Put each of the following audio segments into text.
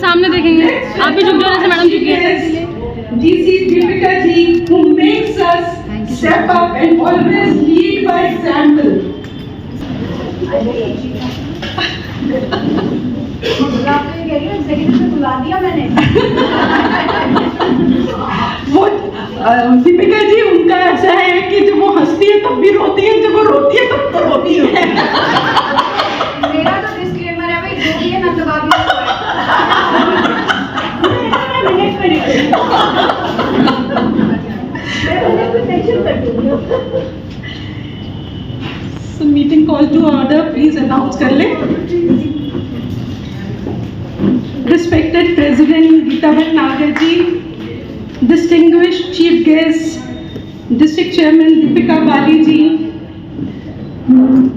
सामने देखेंगे, आप भी झुक जाओ जैसे मैडम झुकी है। DC Deepika ji, who makes us step up and always lead by example. बुला दिया मैंने। वो दीपिका जी उनका ऐसा है कि जब वो हंसती है तब भी रोती है, जब वो रोती है तब तो रोती है। मेरा तो डिस्क्लेमर है भाई, जो भी है ना दबा दिया। So meeting call to order, please announce कर ले। Respected President Geeta Bhatnagar ji, distinguished Chief Guest, District Chairman Deepika Bali ji,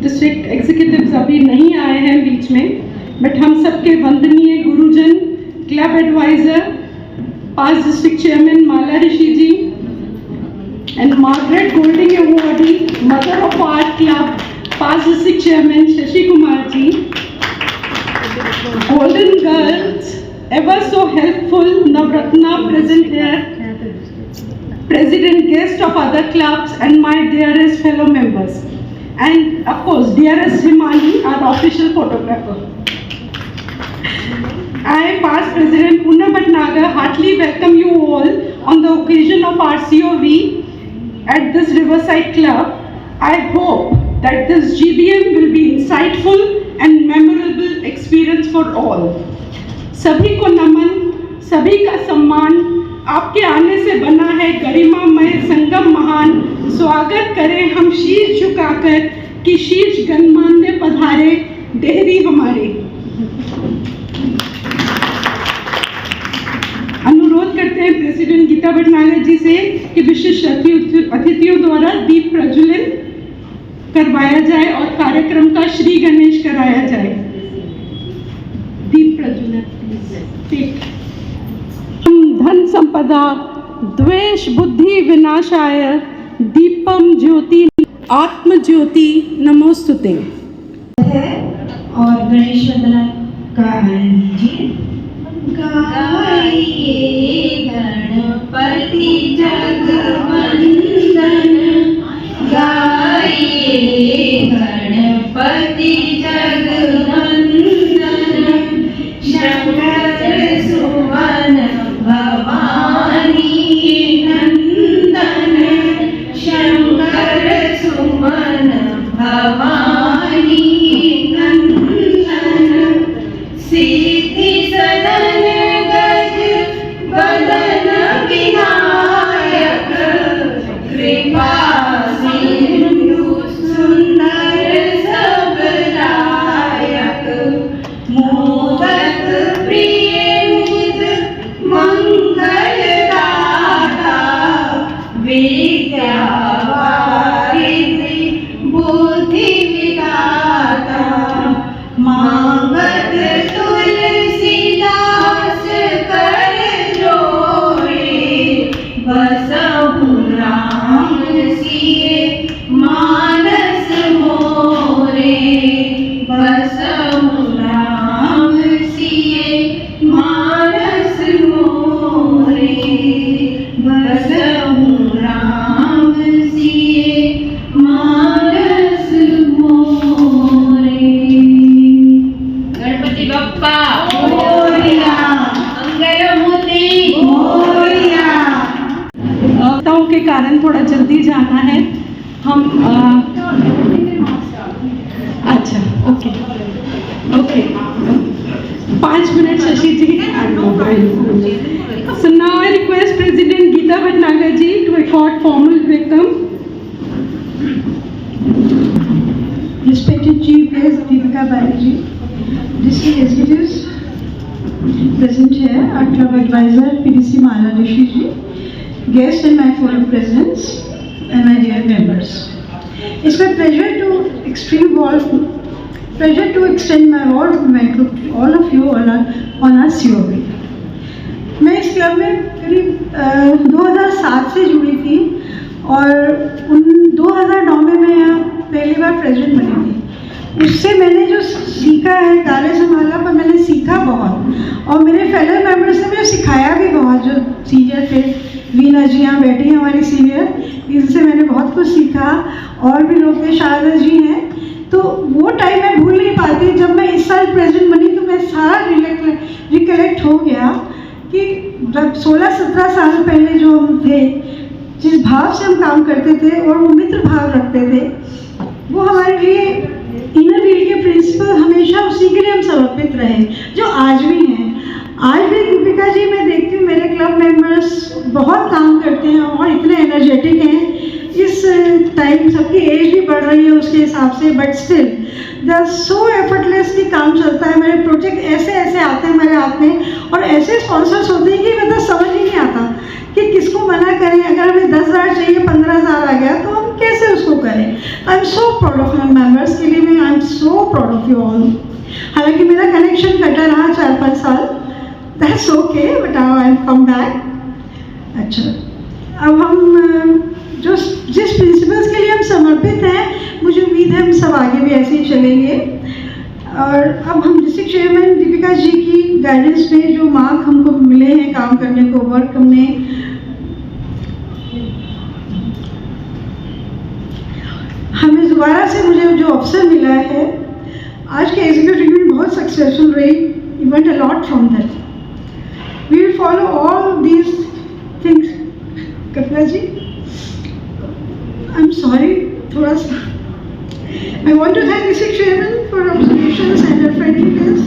District Executives अभी नहीं आए हैं बीच में, बट हम सबके वंदनीय गुरुजन, Club Advisor, Past District Chairman Mala Rishi ji, and Margaret Golding Awardee, Mother of Art Club, Past District Chairman Shashi Kumar ji, Golden Girls, ever so helpful Navratna present here, President, guest of other clubs, and my dearest fellow members, and of course dearest Himani, our official photographer. I, Past President Poonam Bhatnagar, heartily welcome you all on the occasion of our COV at this Riverside Club. I hope that this GBM will be insightful and memorable experience for all. सभी को नमन, सभी का सम्मान, आपके आने से बना है गरिमामय संगम महान। स्वागत करें हम शीश झुकाकर कि शीश गणमान्य पधारे देहरी हमारे। अनुरोध करते हैं प्रेसिडेंट गीता भटनागर जी से कि विशिष्ट अतिथियों द्वारा दीप प्रज्वलन करवाया जाए और कार्यक्रम का श्री गणेश कराया जाए। दीप प्रज्वलन धन संपदा द्वेष बुद्धि विनाशाय दीपम ज्योति आत्म ज्योति नमोस्तुते है और गणेश वंदना का आनंद लीजिए। गाइए गणपति जगवंदन, गाइए गणपति जगवंदन, शंकर सुमन भवानी नंदन, शंकर सुमन भवानी नंदन, सिद्धि सदन गज बदन विनायक, कृपा सिंधु सुंदर सब लायक, मोदक प्रिय मुद मंगल दाता, विद्या वारिधि बुद्धि विधाता, मांगत तुलसीदास कर जोड़े, बसहु राम सिए मानस मोरे, बसहु राम सिए मानस मोरे, बसहु राम सिए मानस मोरे। गणपति बप्पा मोरया, मंगलमूर्ति मोरया। वक्ताओं के कारण थोड़ा जल्दी जाना है। हम अच्छा okay okay 5 minute Shashi ji. So now I request President Geeta Bhatnagar ji to accord formal welcome. Respected Chief Guest Deepika Bali ji, District Executives present here, our Club Advisor PDC Mala Rishi ji, guests and my fellow presidents and my dear members. It's my pleasure to extend my warm welcome to all of you on our COV. मैं इस club में करीब 2007 से जुड़ी थी और 2009 में मैं यहाँ पहली बार प्रेसिडेंट बनी थी। उससे मैंने जो सीखा है, कार्य संभाला पर मैंने सीखा बहुत, और मेरे फेलो मेंबर्स ने मुझे सिखाया भी बहुत, जो सीनियर थे। वीना जी यहाँ बैठी हैं हमारी सीनियर, इनसे मैंने बहुत कुछ सीखा। और भी लोग थे, शारदा जी हैं। तो वो टाइम मैं भूल नहीं पाती। जब मैं इस साल प्रेसिडेंट बनी तो मैं सारा रिकलेक्ट हो गया कि जब 16-17 साल पहले जो हम थे, जिस भाव से हम काम करते थे और वो मित्र भाव रखते थे, वो हमारे लिए इनर व्हील के प्रिंसिपल हमेशा उसी के लिए हम समर्पित रहे, जो आज भी हैं। आज भी दीपिका जी, मैं देखती हूँ मेरे क्लब मेंबर्स बहुत काम करते हैं और इतने एनर्जेटिक हैं। इस टाइम सबकी एज भी बढ़ रही है उसके हिसाब से, but still the so effortlessly काम चलता है। मेरे प्रोजेक्ट ऐसे ऐसे आते हैं हमारे हाथ में, और ऐसे स्पॉन्सर्स होते हैं कि मतलब समझ ही नहीं आता कि किसको मना करें। अगर हमें 10,000 चाहिए, 15,000 आ गया, तो हम कैसे उसको करें। I am so proud of my members के लिए मैं, I am so proud of you all. हालांकि मेरा कनेक्शन कटा रहा 4-5 साल, that's okay, but now I am come back. अच्छा, अब हम जिस प्रिंसिपल्स के लिए हम समर्पित हैं, मुझे उम्मीद है हम सब आगे भी ऐसे ही चलेंगे। और अब हम डिस्ट्रिक्ट चेयरमैन दीपिका जी की गाइडेंस में जो मार्क हमको मिले हैं काम करने को, वर्क करने, हमें दोबारा से मुझे जो अवसर मिला है, आज के एग्जीक्यूटिव मीटिंग बहुत सक्सेसफुल रही। We want a lot from that. We will follow all these things. Kapila ji, I am sorry, थोड़ा सा I want to thank District Chairman for observations and her friendliness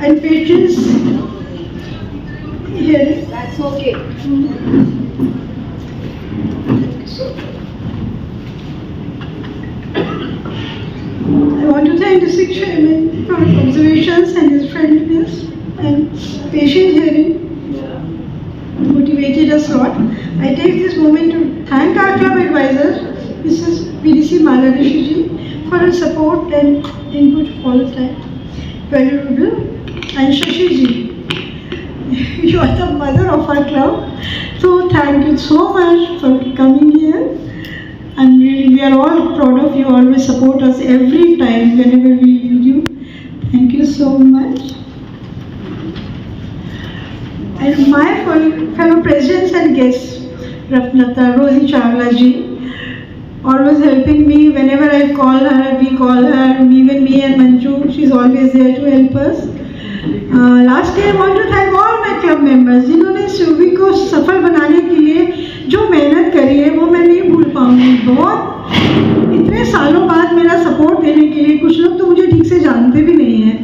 and patience here. That's okay. I want to thank District Chairman for observations and his friendliness and patient hearing. Motivated us a lot. I take this moment to thank our club advisor, Mrs. PDC Malarishi ji, for her support and input all the time. Valuable. And Shashi ji, you are the mother of our club. So thank you so much for coming here. And really, we are all proud of you. Always support us every time whenever we need you. Thank you so much. And my fellow presidents and guests, Ratnata, Rosie Chawla ji, always helping me whenever I call her, we call her, even me and Manju, she's always there to help us. Lastly, I want to thank all my club members, जिन्होंने सूबी को सफल बनाने के लिए जो मेहनत करी है, वो मैं नहीं भूल पाऊंगी। बहुत इतने सालों बाद मेरा सपोर्ट देने के लिए, कुछ लोग तो मुझे ठीक से जानते भी नहीं हैं,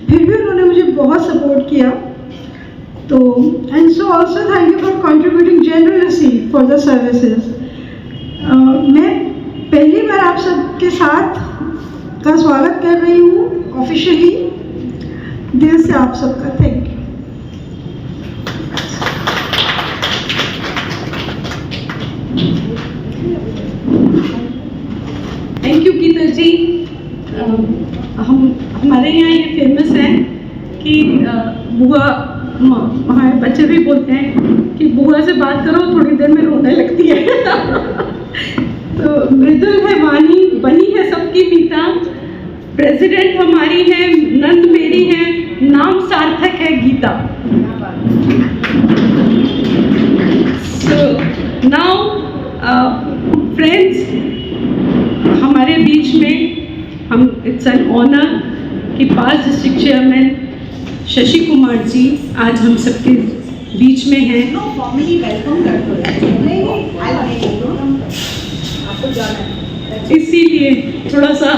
फिर भी उन्होंने मुझे बहुत सपोर्ट किया। तो and so also thank you for contributing generously for the services. मैं पहली बार आप सबके साथ का स्वागत कर रही हूँ ऑफिशियली, दिल से आप सबका thank you. Thank you Geeta ji. हमारे यहाँ ये फेमस है कि बुआ, हमारे बच्चे भी बोलते हैं कि बुआ से बात करो थोड़ी देर में रोने लगती है। तो मृदुल है वाणी, बनी है सबकी मीता, प्रेसिडेंट हमारी है, नंद मेरी है, नाम सार्थक है गीता। सो नाउ फ्रेंड्स, हमारे बीच में हम इट्स एन ऑनर कि पास डिस्ट्रिक्ट चेयरमैन शशि कुमार जी आज हम सबके बीच में हैं। फॉर्मली वेलकम कर दो, इसीलिए थोड़ा सा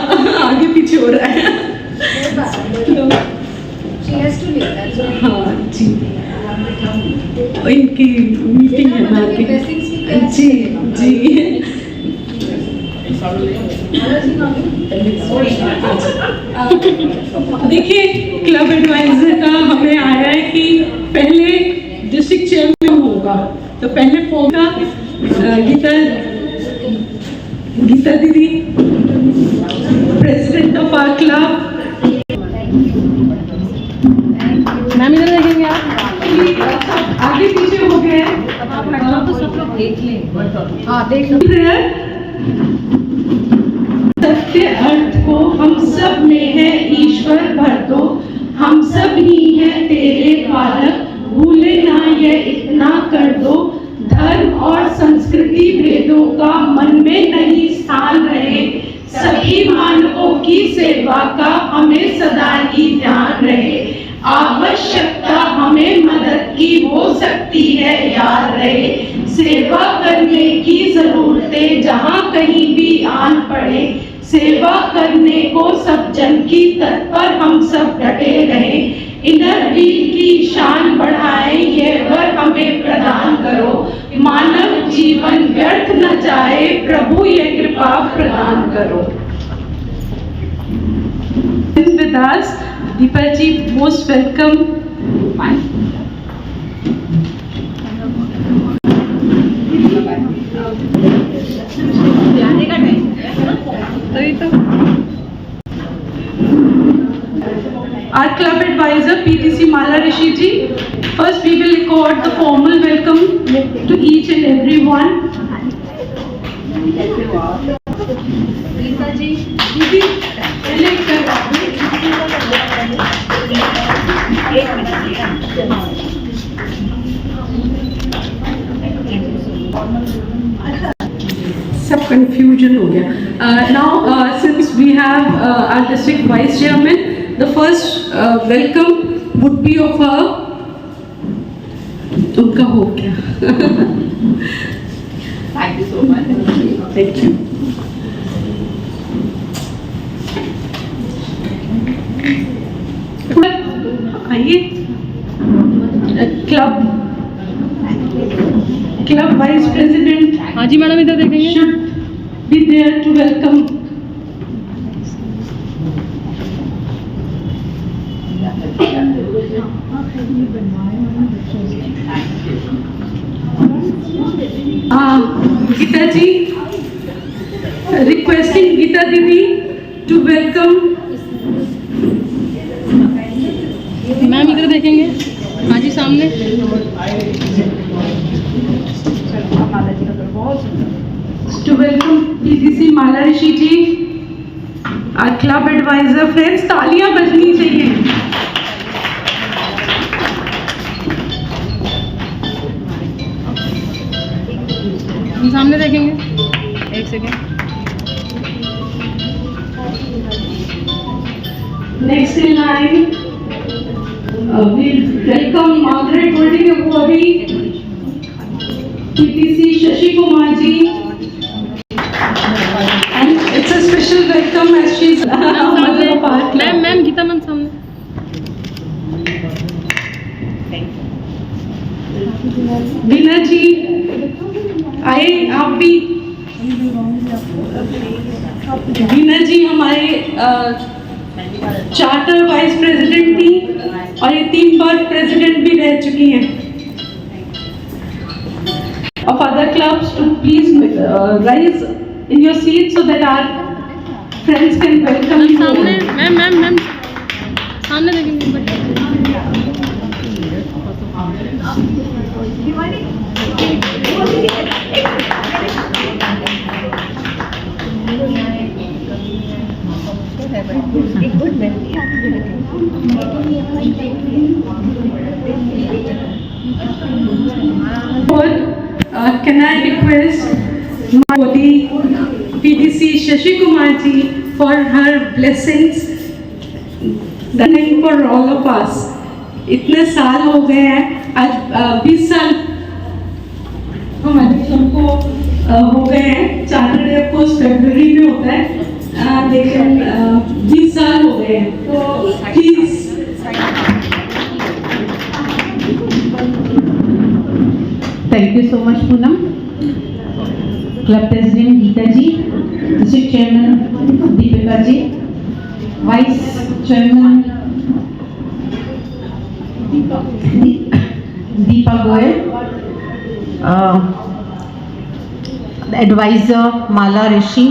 आगे पीछे हो रहा है। हाँ जी, इनकी मीटिंग है ना जी जी। देखिए, क्लब एडवाइजर का हमें आया है कि पहले डिस्ट्रिक्ट चेयरमैन होगा, तो पहले होगा गीता दीदी, president of our club. Ma'am इधर देखेंगे आप, आगे पीछे हो गए तो सब लोग देख लें। हाँ देख लो। सत्य अर्थ को हम सब में है ईश्वर भर दो, हम सब ही हैं तेरे बालक, भूले ना ये इतना कर दो, धर्म और संस्कृति भेदों का मन में नहीं स्थान रहे, सभी मानवों की सेवा का हमें सदा ही ध्यान रहे, आवश्यकता हमें मदद की हो सकती है याद रहे, सेवा करने की जरूरतें जहाँ कहीं भी आन पड़े, सेवा करने को सब जन की तत्पर हम सब डटे रहे, इनर व्हील की शान बढ़ाए ये वर हमें प्रदान करो, मानव जीवन व्यर्थ न जाए प्रभु ये कृपा प्रदान करो। With us, Deepa ji, most welcome. Our club advisor PTC Mala Rishi ji. First we will record the formal welcome to each and every one. Gita जी दीदी पहले सब कंफ्यूजन हो गया. Now since we have our district vice chairman, the first welcome would be of her. उनका हो गया. Thank you so much. Thank you. आइए. Club vice president. हाँ जी मैडम इधर देखेंगे. should be there to welcome. Geeta ji, requesting Geeta Didi to welcome. Ma'am इधर देखेंगे. हाँ जी सामने. To welcome PTC Mala Rishi ji, our club advisor. Friends, तालियां बजनी चाहिए. हम सामने देखेंगे. एक second. Next in line, we welcome Margaret Golding Awardee, PTC Shashi Kumar ji, and it's a special welcome as she's mother of our club. Ma'am Geeta ma'am सामने. बीना जी आए आप भी. बीना जी हमारे चार्टर वाइस प्रेसिडेंट थी और ये 3 बार प्रेसिडेंट भी रह चुकी हैं. Of other clubs to please rise in your seats so that our friends can welcome ma'am you. सामने. मैम सामने देखेंगे. Can I request Modi PTC Shashi Kumar ji for her blessings for all of us. इतने साल हो गए हैं, आज 20 साल हमारे सबको हो गए हैं. चार्टर डे ऑफ कोर्स फरवरी में होता है, लेकिन 20 साल हो गए हैं. तो please Thank you so much, Poonam. Club President Geeta ji, District Chairman Deepika ji, Vice Chairman Deepa Goyal, the Advisor Mala Rishi,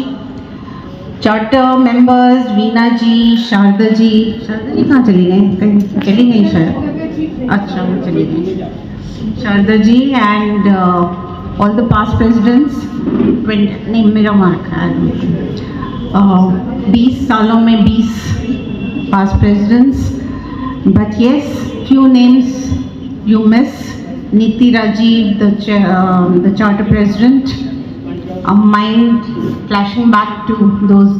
Charter Members Veena ji, Sharda ji कहाँ चली गई? कहीं चली गई शायद. अच्छा वो चली गई. Sharda ji and all the past presidents. नहीं मेरा मार्क है. 20 सालों में 20 past presidents, but yes, few names you miss. Neeti Rajiv, the charter president. A mind flashing back to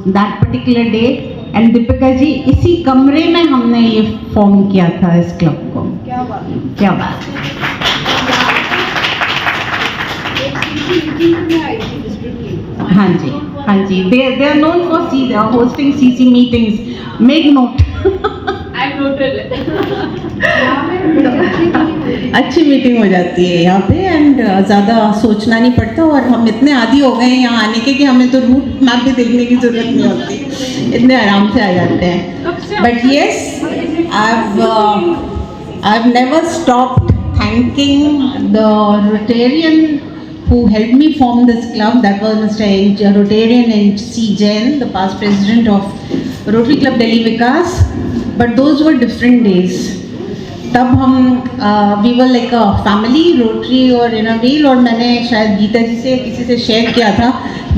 that particular day. And Deepika जी, इसी कमरे में हमने ये फॉर्म किया था इस क्लब को. क्या बात हाँ जी, they are known for hosting CC meetings. Make note. अच्छी मीटिंग हो जाती है यहाँ पे एंड ज़्यादा सोचना नहीं पड़ता और हम इतने आदी हो गए हैं यहाँ आने के कि हमें तो रूट मैप भी देखने की ज़रूरत नहीं होती, इतने आराम से आ जाते हैं. But yes, I've never stopped thanking the Rotarian who helped me form this club. That was Mr. Rotarian N.C. Jain, the past president of Rotary Club Delhi Vikas. But those were different days. तब हम we were like a family, Rotary और in a way, और मैंने शायद गीता जी से किसी से share किया था.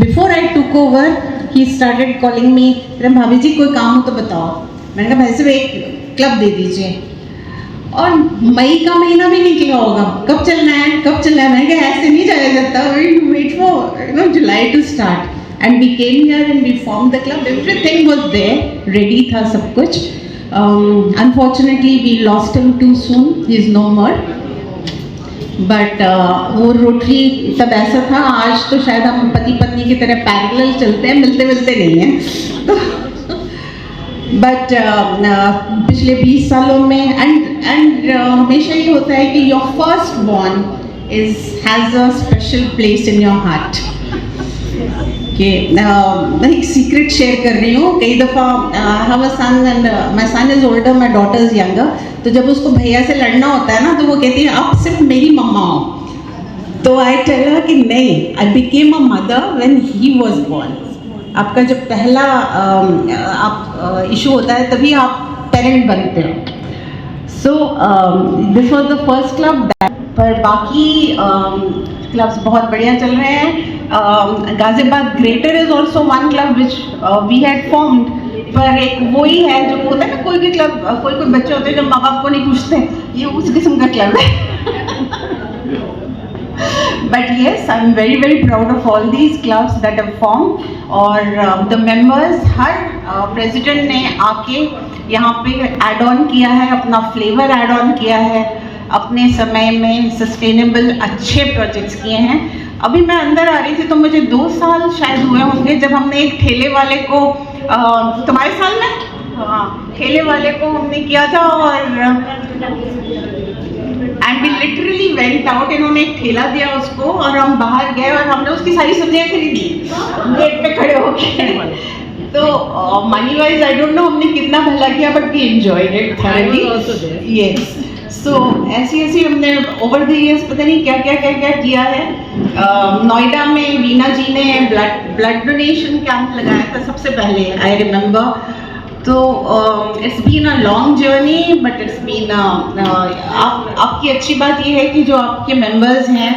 Before I took over, he started calling me, भाभी जी कोई काम हो तो बताओ. मैंने कहा भाई साहब एक क्लब दे दीजिए. और मई का महीना भी निकला होगा, कब चलना है. मैंने कहा ऐसे नहीं जाया जाता, we wait for July to start. And we came here and we formed the club. Everything was there, ready था सब कुछ. Unfortunately, we lost him too soon. He is no more. But वो रोटरी तब ऐसा था. आज तो शायद हम पति पत्नी की तरह पैरेलल चलते हैं, मिलते नहीं हैं. बट पिछले 20 सालों में एंड हमेशा ये होता है कि your first born has a special place in your heart. कि मैं एक सीक्रेट शेयर कर रही हूँ. कई दफ़ा have a son and my son is older, my daughter is younger. तो जब उसको भैया से लड़ना होता है ना तो वो कहती है आप सिर्फ मेरी मम्मा हो. तो आई टेल हर कि नहीं, I became a mother when he was born. आपका जब पहला आप इशू होता है तभी आप पेरेंट बनते हो. So this was the first club. पर बाकी क्लब्स बहुत बढ़िया चल रहे हैं. Ghaziabad Greater is also one club which we had formed. पर एक वही है जो होता है ना, कोई भी क्लब, कोई बच्चे होते हैं जो माँ बाप को नहीं पूछते, ये उस किस्म का क्लब है. But yes, I'm very proud of all these clubs that have formed. और the members, हर president ने आके यहाँ पे add on किया है, अपना flavor add on किया है, अपने समय में sustainable अच्छे projects किए हैं. अभी मैं अंदर आ रही थी तो मुझे 2 साल शायद हुए होंगे जब हमने एक ठेले वाले को तुम्हारे साल में ठेले वाले को हमने किया था. और and we literally went out. इन्होंने एक ठेला दिया उसको और हम बाहर गए और हमने उसकी सारी सब्जियां खरीदी गेट पे खड़े होके. तो money wise I don't know हमने कितना भला किया, but we enjoyed it thoroughly. Yes. So ऐसी हमने ओवर द इयर्स पता नहीं क्या किया है. नोएडा में वीना जी ने ब्लड डोनेशन कैंप लगाया था सबसे पहले, आई रिमेम्बर. तो it's been a long journey, but it's been आपकी अच्छी बात ये है कि जो आपके मेंबर्स हैं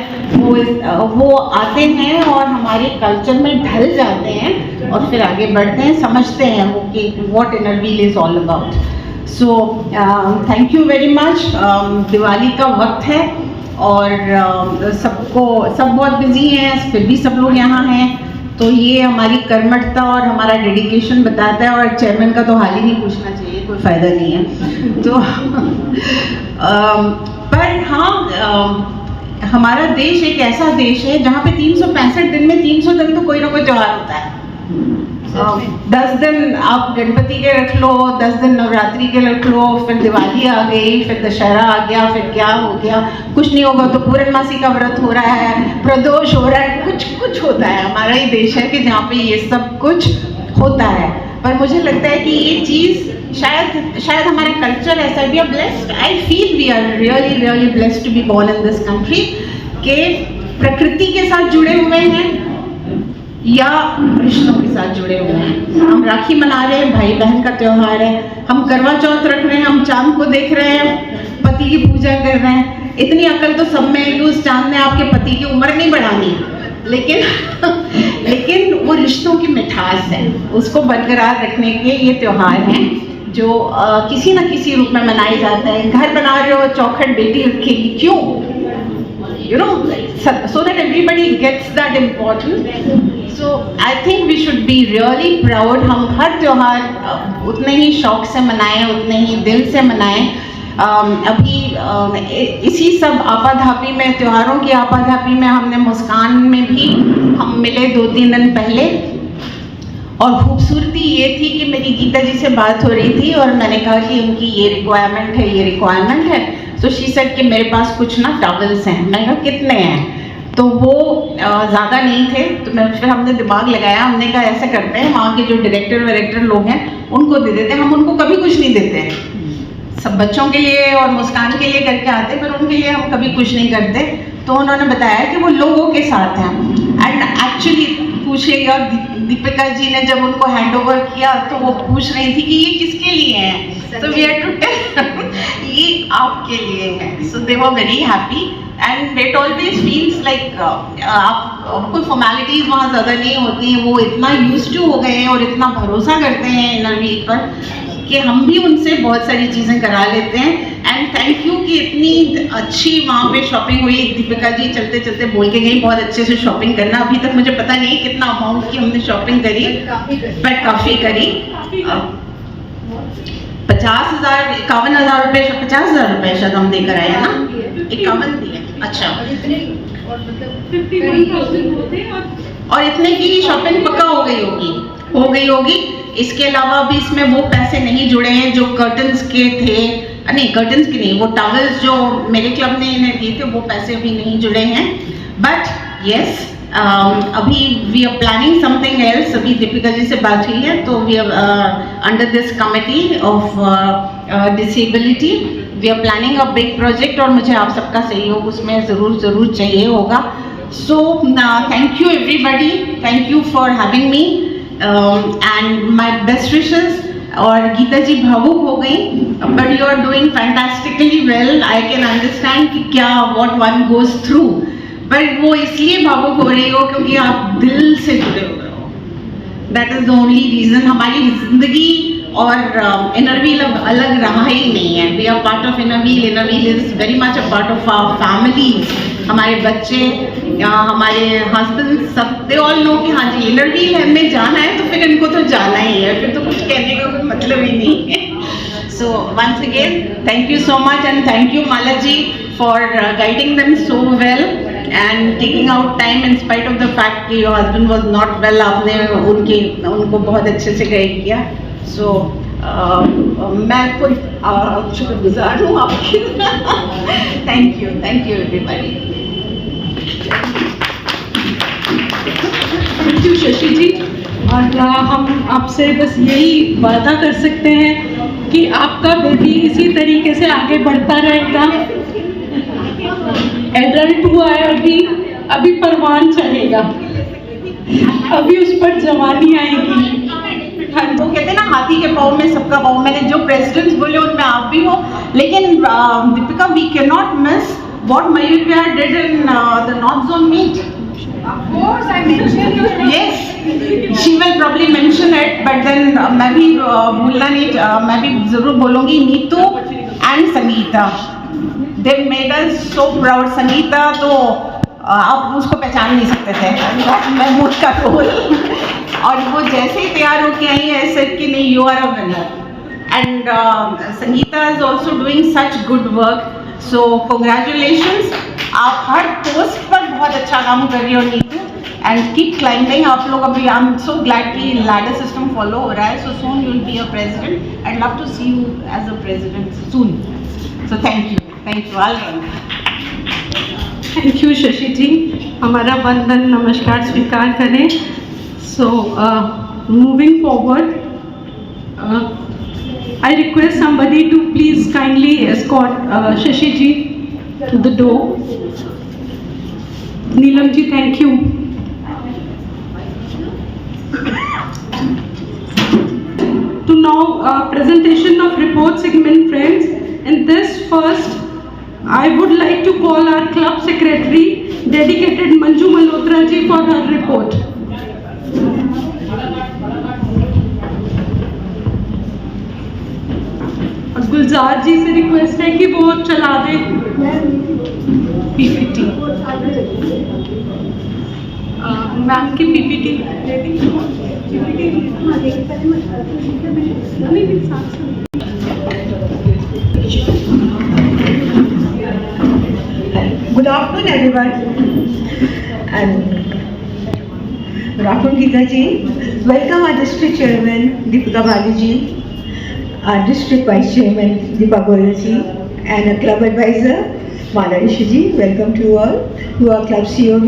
वो आते हैं और हमारे कल्चर में ढल जाते हैं और फिर आगे बढ़ते हैं, समझते हैं वो कि what inner wheel is all about. So thank you very much. Diwali का वक्त है और सब बहुत बिजी हैं, फिर भी सब लोग यहाँ हैं. तो ये हमारी कर्मठता और हमारा डेडिकेशन बताता है. और चेयरमैन का तो हाल ही नहीं पूछना चाहिए, कोई फ़ायदा नहीं है. तो पर हाँ, हमारा देश एक ऐसा देश है जहाँ पे 365 दिन में 300 दिन तो कोई ना कोई त्यौहार होता है. 10 दिन आप गणपति के रख लो, 10 दिन नवरात्रि के रख लो, फिर दिवाली आ गई, फिर दशहरा आ गया, फिर क्या हो गया, कुछ नहीं होगा तो पूर्णमासी का व्रत हो रहा है, प्रदोष हो रहा है, कुछ होता है. हमारा ही देश है कि जहाँ पे ये सब कुछ होता है. पर मुझे लगता है कि ये चीज़ शायद हमारा कल्चर ऐसा. We are blessed. I feel we are really blessed to be born in this country. के प्रकृति के साथ जुड़े हुए हैं या रिश्तों के साथ जुड़े हुए हैं. हम राखी मना रहे हैं, भाई बहन का त्यौहार है. हम करवा चौथ रख रहे हैं, हम चांद को देख रहे हैं, पति की पूजा कर रहे हैं. इतनी अकल तो सब में है कि उस चांद ने आपके पति की उम्र नहीं बढ़ानी, लेकिन वो रिश्तों की मिठास है, उसको बरकरार रखने के ये त्योहार हैं जो किसी न किसी रूप में मनाए जाते हैं। घर बना रहे हो, चौखट बेटी रखेगी, क्यों? You know, so that everybody gets that important. So I think we should be really proud. हम हर त्योहार उतने ही शौक से मनाएं, उतने ही दिल से मनाएं। अभी इसी सब आपाधापी में, त्योहारों की आपाधापी में, हमने मुस्कान में भी हम मिले 2-3 दिन पहले, और खूबसूरती ये थी कि मेरी गीता जी से बात हो रही थी और मैंने कहा कि उनकी ये रिक्वायरमेंट है, ये रिक्वायरमेंट है। तो शी सेड कि मेरे पास कुछ ना टॉवल्स हैं। मैंने कहा कितने हैं? तो वो ज़्यादा नहीं थे। तो फिर हमने दिमाग लगाया, हमने कहा ऐसा करते हैं, वहाँ के जो डायरेक्टर लोग हैं उनको दे देते हैं। हम उनको कभी कुछ नहीं देते हैं, सब बच्चों के लिए और मुस्कान के लिए करके आते, पर उनके लिए हम कभी कुछ नहीं करते। तो उन्होंने बताया कि वो लोगों के साथ हैं। एंड एक्चुअली पूछिएगा, दीपिका जी ने जब उनको हैंड ओवर किया तो वो पूछ रही थी कि ये किसके लिए हैं, तो वी हैड टू टेल ये आपके लिए है। So they were very happy and it always feels like आप कोई फॉर्मेलिटीज वहाँ ज़्यादा नहीं होती हैं, वो इतना यूज्ड टू हो गए हैं और इतना भरोसा करते हैं इनर वीक पर कि हम भी उनसे बहुत सारी चीज़ें करा लेते हैं। एंड थैंक यू कि इतनी अच्छी वहाँ पे शॉपिंग हुई। दीपिका जी चलते चलते बोल के गई बहुत अच्छे से शॉपिंग करना। अभी तक मुझे पता नहीं कितना अमाउंट की हमने शॉपिंग करी, बट काफ़ी करी। 50,000 51,000 रुपये, 50,000 रुपये शायद हम देकर आए हैं ना, 51 दिए। अच्छा, और इतने की शॉपिंग पक्का हो गई होगी। इसके अलावा भी इसमें वो पैसे नहीं जुड़े हैं जो कर्टन्स के थे, नहीं कर्टन्स के नहीं, वो टॉवल्स जो मेरे क्लब ने इन्हें दिए थे वो पैसे अभी नहीं जुड़े हैं। बट यस, अभी we are planning something else. अभी दीपिका जी से बात हुई है तो we are under this committee of disability we are planning a big project, और मुझे आप सबका सहयोग उसमें ज़रूर चाहिए होगा। So thank you everybody, thank you for having me and my best wishes. और गीता जी भावुक हो गई, but you are doing fantastically well. I can understand कि क्या what one goes through, but वो इसलिए भावुक हो रही हो क्योंकि आप दिल से जुड़े हुए हो। That is the only reason. हमारी जिंदगी और इनर व्हील अब अलग रहा ही नहीं है। We are part of Inner Wheel. Inner Wheel is very much a part of our families. हमारे बच्चे, हमारे हस्बैंड, सब दे ऑल नो कि हाँ जी इनर व्हील में जाना है तो फिर इनको तो जाना ही है, फिर तो कुछ कहने का कोई मतलब ही नहीं है। So once again thank you so much and thank you Mala ji for guiding them so well and taking out time in spite of the fact कि your husband was not well. आपने उनको बहुत अच्छे से गाइड किया। सो मैं खुद शुक्रगुजार हूँ आपकी। Thank you everybody. Thank you Shashi ji. और हम आपसे बस यही वादा कर सकते हैं कि आपका बेबी इसी तरीके से आगे बढ़ता रहेगा। एडल्ट हुआ है, अभी परवान चढ़ेगा, अभी उस पर जवानी आएगी। हाँ, वो कहते हैं ना हाथी के पाँव में सबका पाँव। मैंने जो प्रेसिडेंट्स बोले उनमें आप भी हो, लेकिन Deepika we can not miss what Mayur Vihar did in the North Zone meet. Of course, I mentioned it. Yes, she will probably mention it, but then मैं भी भूलना नहीं, मैं भी ज़रूर बोलूँगी। Neetu and Sangeeta, they made us so proud. Sangeeta तो आप उसको पहचान नहीं सकते थे, महमूद का रोल, और वो जैसे ही तैयार होके आई है ऐसे कि नहीं you are a winner. And Sangeeta is also doing such good work. So congratulations. आप हर पोस्ट पर बहुत अच्छा काम कर रही हो नीतू, and keep climbing. आप लोग अभी I'm so glad कि ladder system follow हो रहा है. So soon you will be a president. I'd love to see you as a president soon. So thank you all. Thank you Shashi ji. हमारा वंदन नमस्कार स्वीकार करें। So moving forward, I request somebody to please kindly escort Shashi ji to the door. Neelam ji, thank you. To now presentation of report segment, friends. In this first I would like to call our club secretary, dedicated Manju Malhotra ji, for her report. और गुलजार जी से request है कि वो चला दे PPT. Ma'am की PPT Good afternoon, everyone. And good afternoon, Geeta ji. Welcome our district chairman, Deepika Bali ji, our district vice chairman, Deepa Goyal ji, and a club advisor, Mala Rishi ji. Welcome to you all, to our club COV.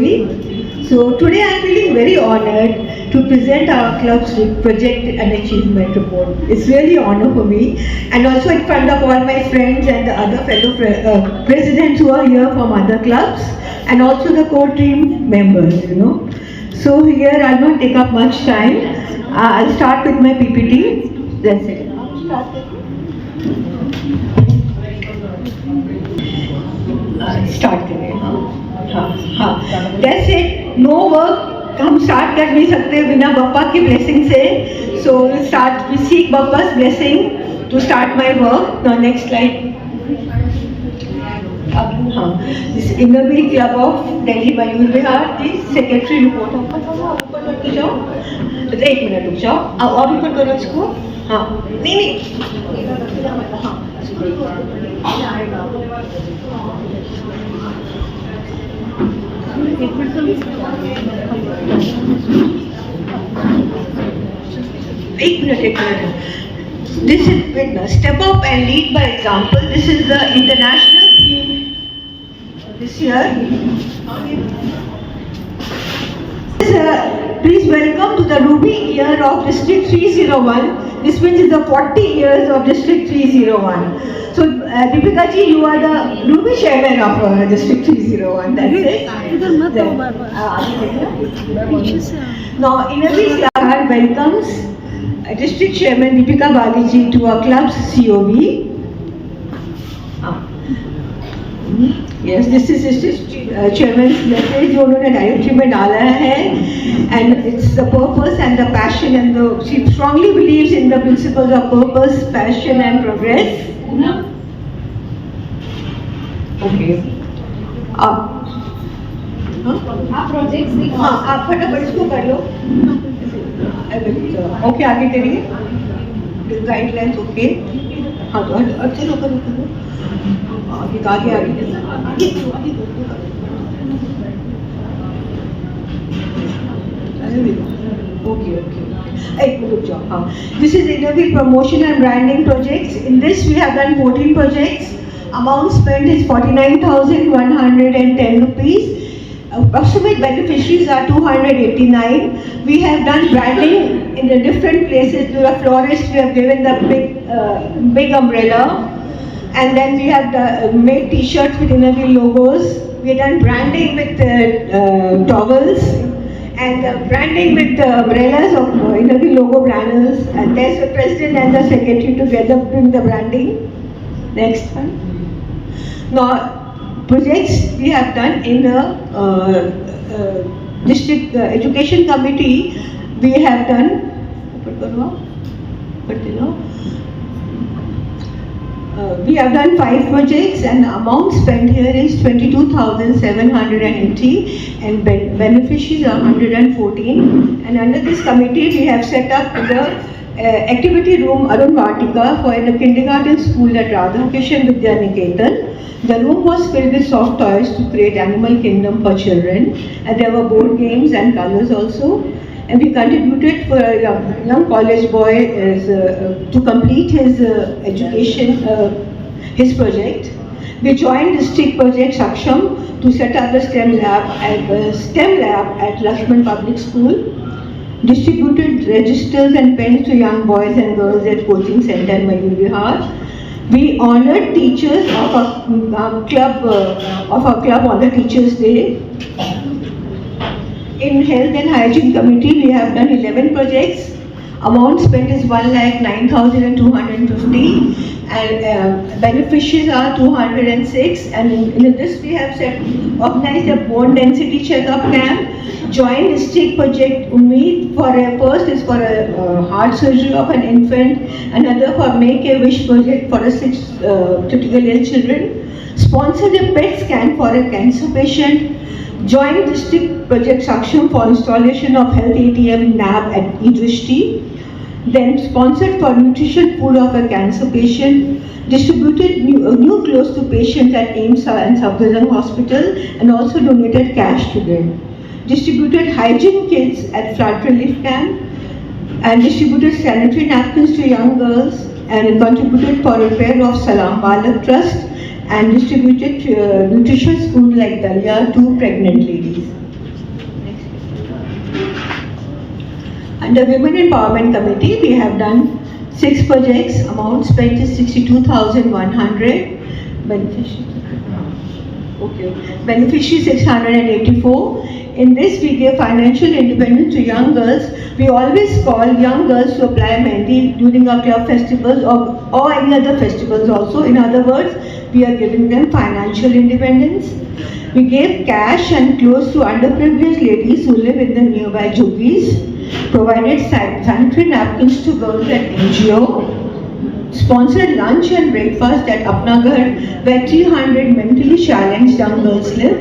So today I am feeling very honored to present our club's project and achievement report. It's really an honor for me, and also in front of all my friends and the other fellow presidents who are here from other clubs, and also the core team members, you know. So here I'll not take up much time. I'll start with my PPT. That's it. Start करें हाँ That's it. No work हम start कर नहीं सकते बिना बप्पा की blessing से. So we'll start. We seek Bappa's blessing to start my work. Now next slide. This Inner Wheel Club of Delhi Mayur Vihar. This secretary report. ऊपर मत जाओ. एक मिनट रुक जाओ. और ऊपर करो इसको. हाँ नहीं हाँ एक minute. This is witness. Step up and lead by example. This is the international theme this year. Please welcome to the Ruby year of District 301. This means it's the 40 years of District 301. So Deepika ji, you are the Ruby chairman of District 301. That's it. Now, Inner Wheel Club welcomes District Chairman Deepika Bali ji to our club's COV. Yes, this is District Chairman's message जो उन्होंने directory में डाला है, and it's the purpose and the passion and the she strongly believes in the principles of purpose, passion and progress. Okay. आप फटाफट इसको कर लो. Okay आगे करिए. Guidelines okay. हाँ तो अच्छे लोग करो. This is Inner Wheel promotion and branding projects. In this we have done 14 projects. Amount spent is 49,110 rupees. Approximate beneficiaries are 289. We have done branding in the different places. To a florist we have given the big umbrella. And then we have made t-shirts with Inner Wheel logos. We have done branding with towels and branding with umbrellas of Inner Wheel logo banners. And there's the president and the secretary together doing the branding. Next one. Now, projects we have done in the district education committee. We have done. We have done 5 projects and the amount spent here is 22,780 and beneficiaries are 114. And under this committee we have set up the activity room Arun Vatika for the kindergarten school at Radha Kishan Vidya Niketan. The room was filled with soft toys to create animal kingdom for children, and there were board games and colors also. And we contributed for a young college boy to complete his education, his project. We joined district project Saksham to set up the STEM lab at Lakshman Public School. Distributed registers and pens to young boys and girls at coaching center in Mayur Vihar. We honored teachers of our club on the Teachers' Day. In Health and Hygiene Committee, we have done 11 projects. Amount spent is 1,09,250. and beneficiaries are 206, and in this we have organized a bone density checkup camp, joint district project Ummeed for first is for a heart surgery of an infant, another for Make a Wish project for a 6 critical ill children, sponsored a PET scan for a cancer patient, joint district project Saksham for installation of health ATM NAB at Idrishti, then sponsored for nutrition food of a cancer patient, distributed new clothes to patients at AIIMS and Safdarjung Hospital, and also donated cash to them. Distributed hygiene kits at flood relief camp, and distributed sanitary napkins to young girls, and contributed for repair of Salam Balak Trust, and distributed nutritious food like dalia to pregnant ladies. Under Women Empowerment Committee, we have done 6 projects. Amount spent is 62,100. Beneficiaries 684. In this, we give financial independence to young girls. We always call young girls to apply mehndi during our club festivals or any other festivals also. In other words, we are giving them financial independence. We gave cash and clothes to underprivileged ladies who live in the nearby juggies. Provided sanitary napkins to girls at NGO, sponsored lunch and breakfast at Apna Ghar, where 300 mentally challenged young girls live,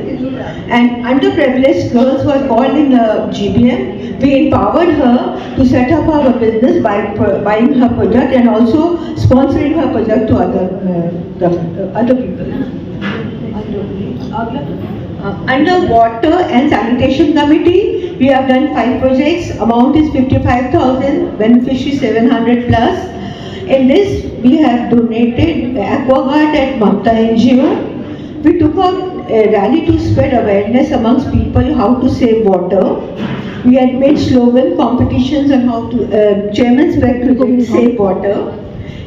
and underprivileged girls were called in the GBM. We empowered her to set up our business by buying her product and also sponsoring her product to other people. Under Water and Sanitation Committee, we have done 5 projects. Amount is 55,000, beneficiary 700 plus. In this, we have donated AquaGuard at Mamta NGO. We took out a rally to spread awareness amongst people how to save water. We had made slogan competitions on how to Chairman's Project Save Water,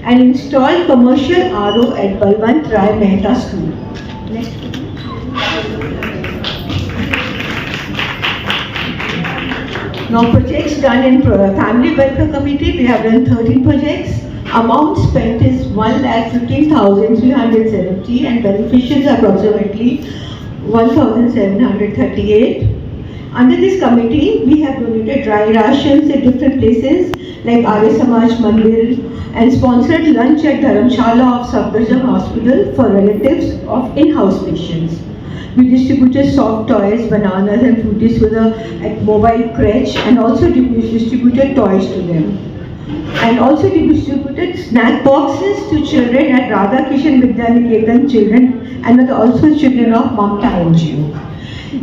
and installed commercial RO at Balwant Rai Mehta School. Next. Now projects done in Family Welfare Committee, we have done 13 projects. Amount spent is 1,15,370 and beneficiaries approximately 1,738. Under this committee, we have donated dry rations at different places like Arya Samaj Mandir, and sponsored lunch at Dharamshala of Safdarjung Hospital for relatives of in-house patients. We distributed soft toys, bananas and fruities to the mobile crèche, and also distributed toys to them. And also distributed snack boxes to children at Radha Kishan Vidyaniketan children and also children of Mamta NGO.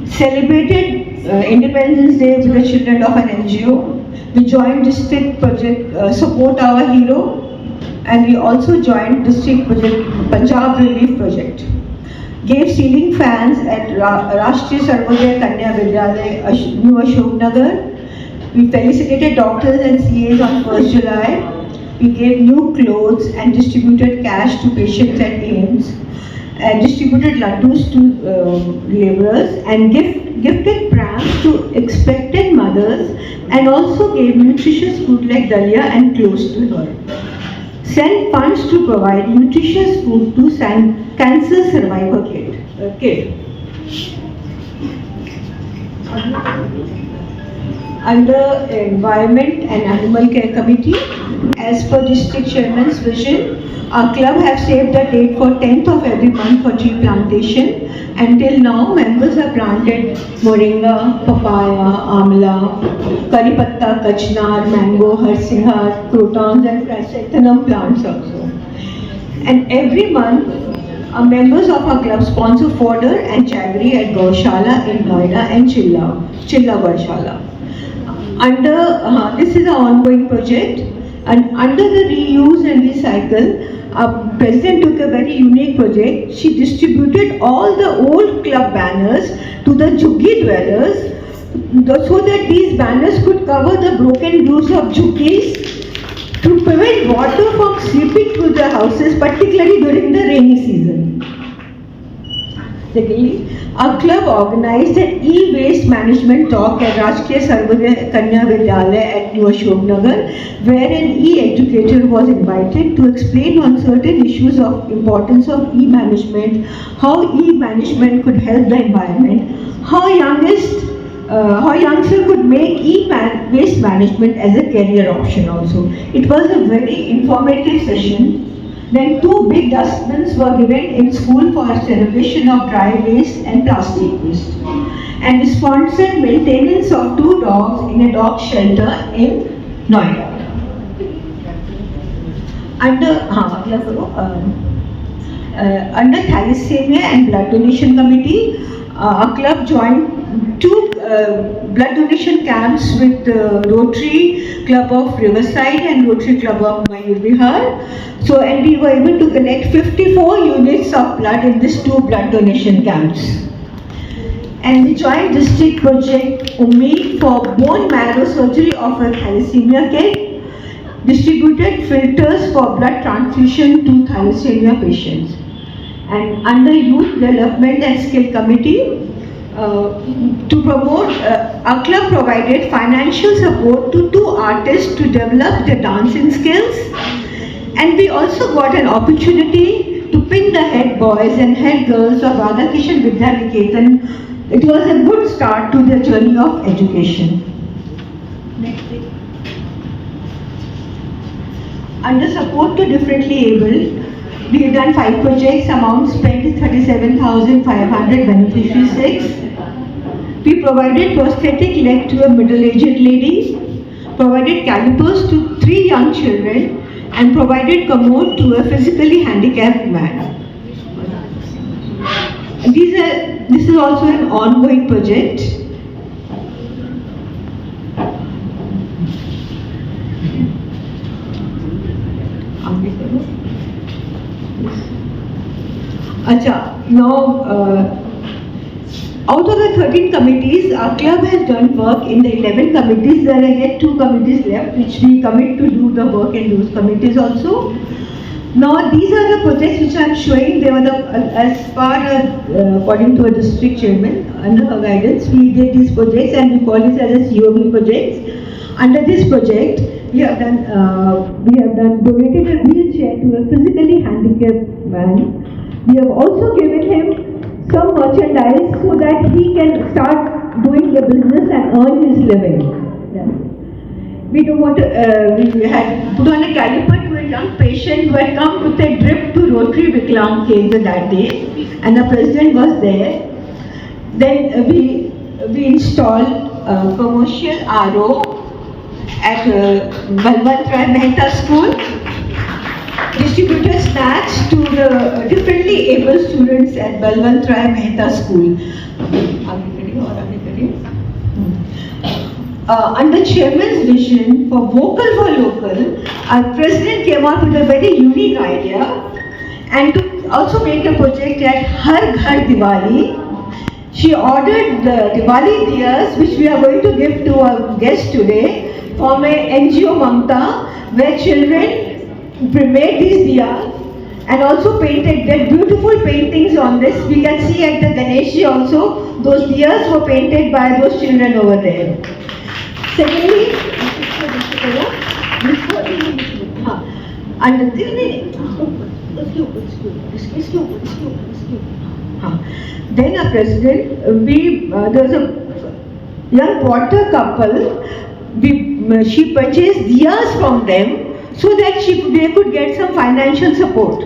Celebrated Independence Day with the children of an NGO. We joined district project Support Our Hero, and we also joined district project Punjab Relief Project. Gave ceiling fans at Rashtriya Sarvodaya Kanya Vidyalaya, New Ashok Nagar. We felicitated doctors and CAs on 1st July. We gave new clothes and distributed cash to patients at AIIMS, and distributed laddus to laborers, and gifted prams to expectant mothers, and also gave nutritious food like dalia and clothes to her. Sent funds to provide nutritious food to cancer survivor kid. Under Environment and Animal Care Committee, as per District Chairman's vision, our club have saved a date for 10th of every month for tree plantation. Until now, members have planted moringa, papaya, amla, curry patta, kachnar, mango, harsihar, crotons and chrysanthemum plants also. And every month, members of our club sponsor fodder and jaggery at Gaushala in Noida and Chilla Gaushala. This is an ongoing project, and under the reuse and recycle, our president took a very unique project. She distributed all the old club banners to the Juggi dwellers so that these banners could cover the broken roofs of Juggis to prevent water from seeping through the houses, particularly during the rainy season. Secondly, our club organized an e-waste management talk at Rajkiya Sarvodaya Kanya Vidyalaya at New Ashoknagar, where an e-educator was invited to explain on certain issues of importance of e-management, how e-management could help the environment, how youngster could make e-waste management as a career option also. It was a very informative session. Then 2 big dustbins were given in school for separation of dry waste and plastic waste. And we sponsored maintenance of 2 dogs in a dog shelter in Noida. Under Thalassemia and Blood Donation Committee, our club joined 2 blood donation camps with Rotary Club of Riverside and Rotary Club of Mayur Vihar. So, and we were able to collect 54 units of blood in these 2 blood donation camps. And we joined district project Ummeed for bone marrow surgery of a thalassemia kid, distributed filters for blood transfusion to thalassemia patients. And under Youth Development and Skill Committee, to promote, our club provided financial support to 2 artists to develop their dancing skills. And we also got an opportunity to pin the head boys and head girls of Radhakishan Vidyaniketan. It was a good start to their journey of education. Next thing. Under support to differently abled, we have done 5 projects, amount spent is 37,500, beneficiary 6. We provided prosthetic leg to a middle-aged lady, provided calipers to 3 young children, and provided commode to a physically handicapped man. This is also an ongoing project. Now, out of the 13 committees, our club has done work in the 11 committees. There are yet 2 committees left, which we commit to do the work in those committees also. Now, these are the projects which I am showing. They were as far as, according to a district chairman, under her guidance, we did these projects and we call this as a COB projects. Under this project, we have donated a wheelchair to a physically handicapped man. We have also given him some merchandise so that he can start doing the business and earn his living. Yeah. We don't want to, we had put on a caliper to a young patient who had come with a drip to Rotary Viklang Kendra that day, and the president was there. Then we installed a commercial RO at Balwant Rai Mehta School, distributed snacks to the differently able students at Balwant Rai Mehta School. Under Chairman's vision for Vocal for Local, our President came up with a very unique idea and to also make a project at Har Ghar Diwali. She ordered the Diwali diyas, which we are going to give to our guest today, from a NGO Mamta, where children made these diyas and also painted their beautiful paintings on this. We can see at the Ganeshi also, those diyas were painted by those children over there. Secondly, then a president, there was a young potter couple, she purchased diyas from them so that they could get some financial support.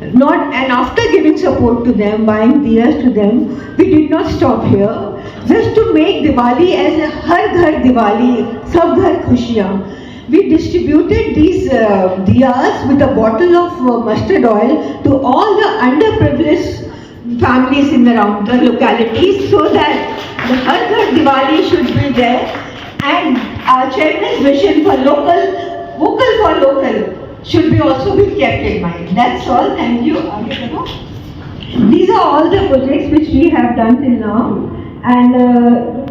And after giving support to them, buying diyas to them, we did not stop here. Just to make Diwali as a Har Ghar Diwali, Sab Ghar Khushiyan, we distributed these diyas with a bottle of mustard oil to all the underprivileged families in the localities, so that the Har Ghar Diwali should be there, and our chairman's vision for vocal for local should be also be kept in mind. That's all. Thank you. These are all the projects which we have done till now, and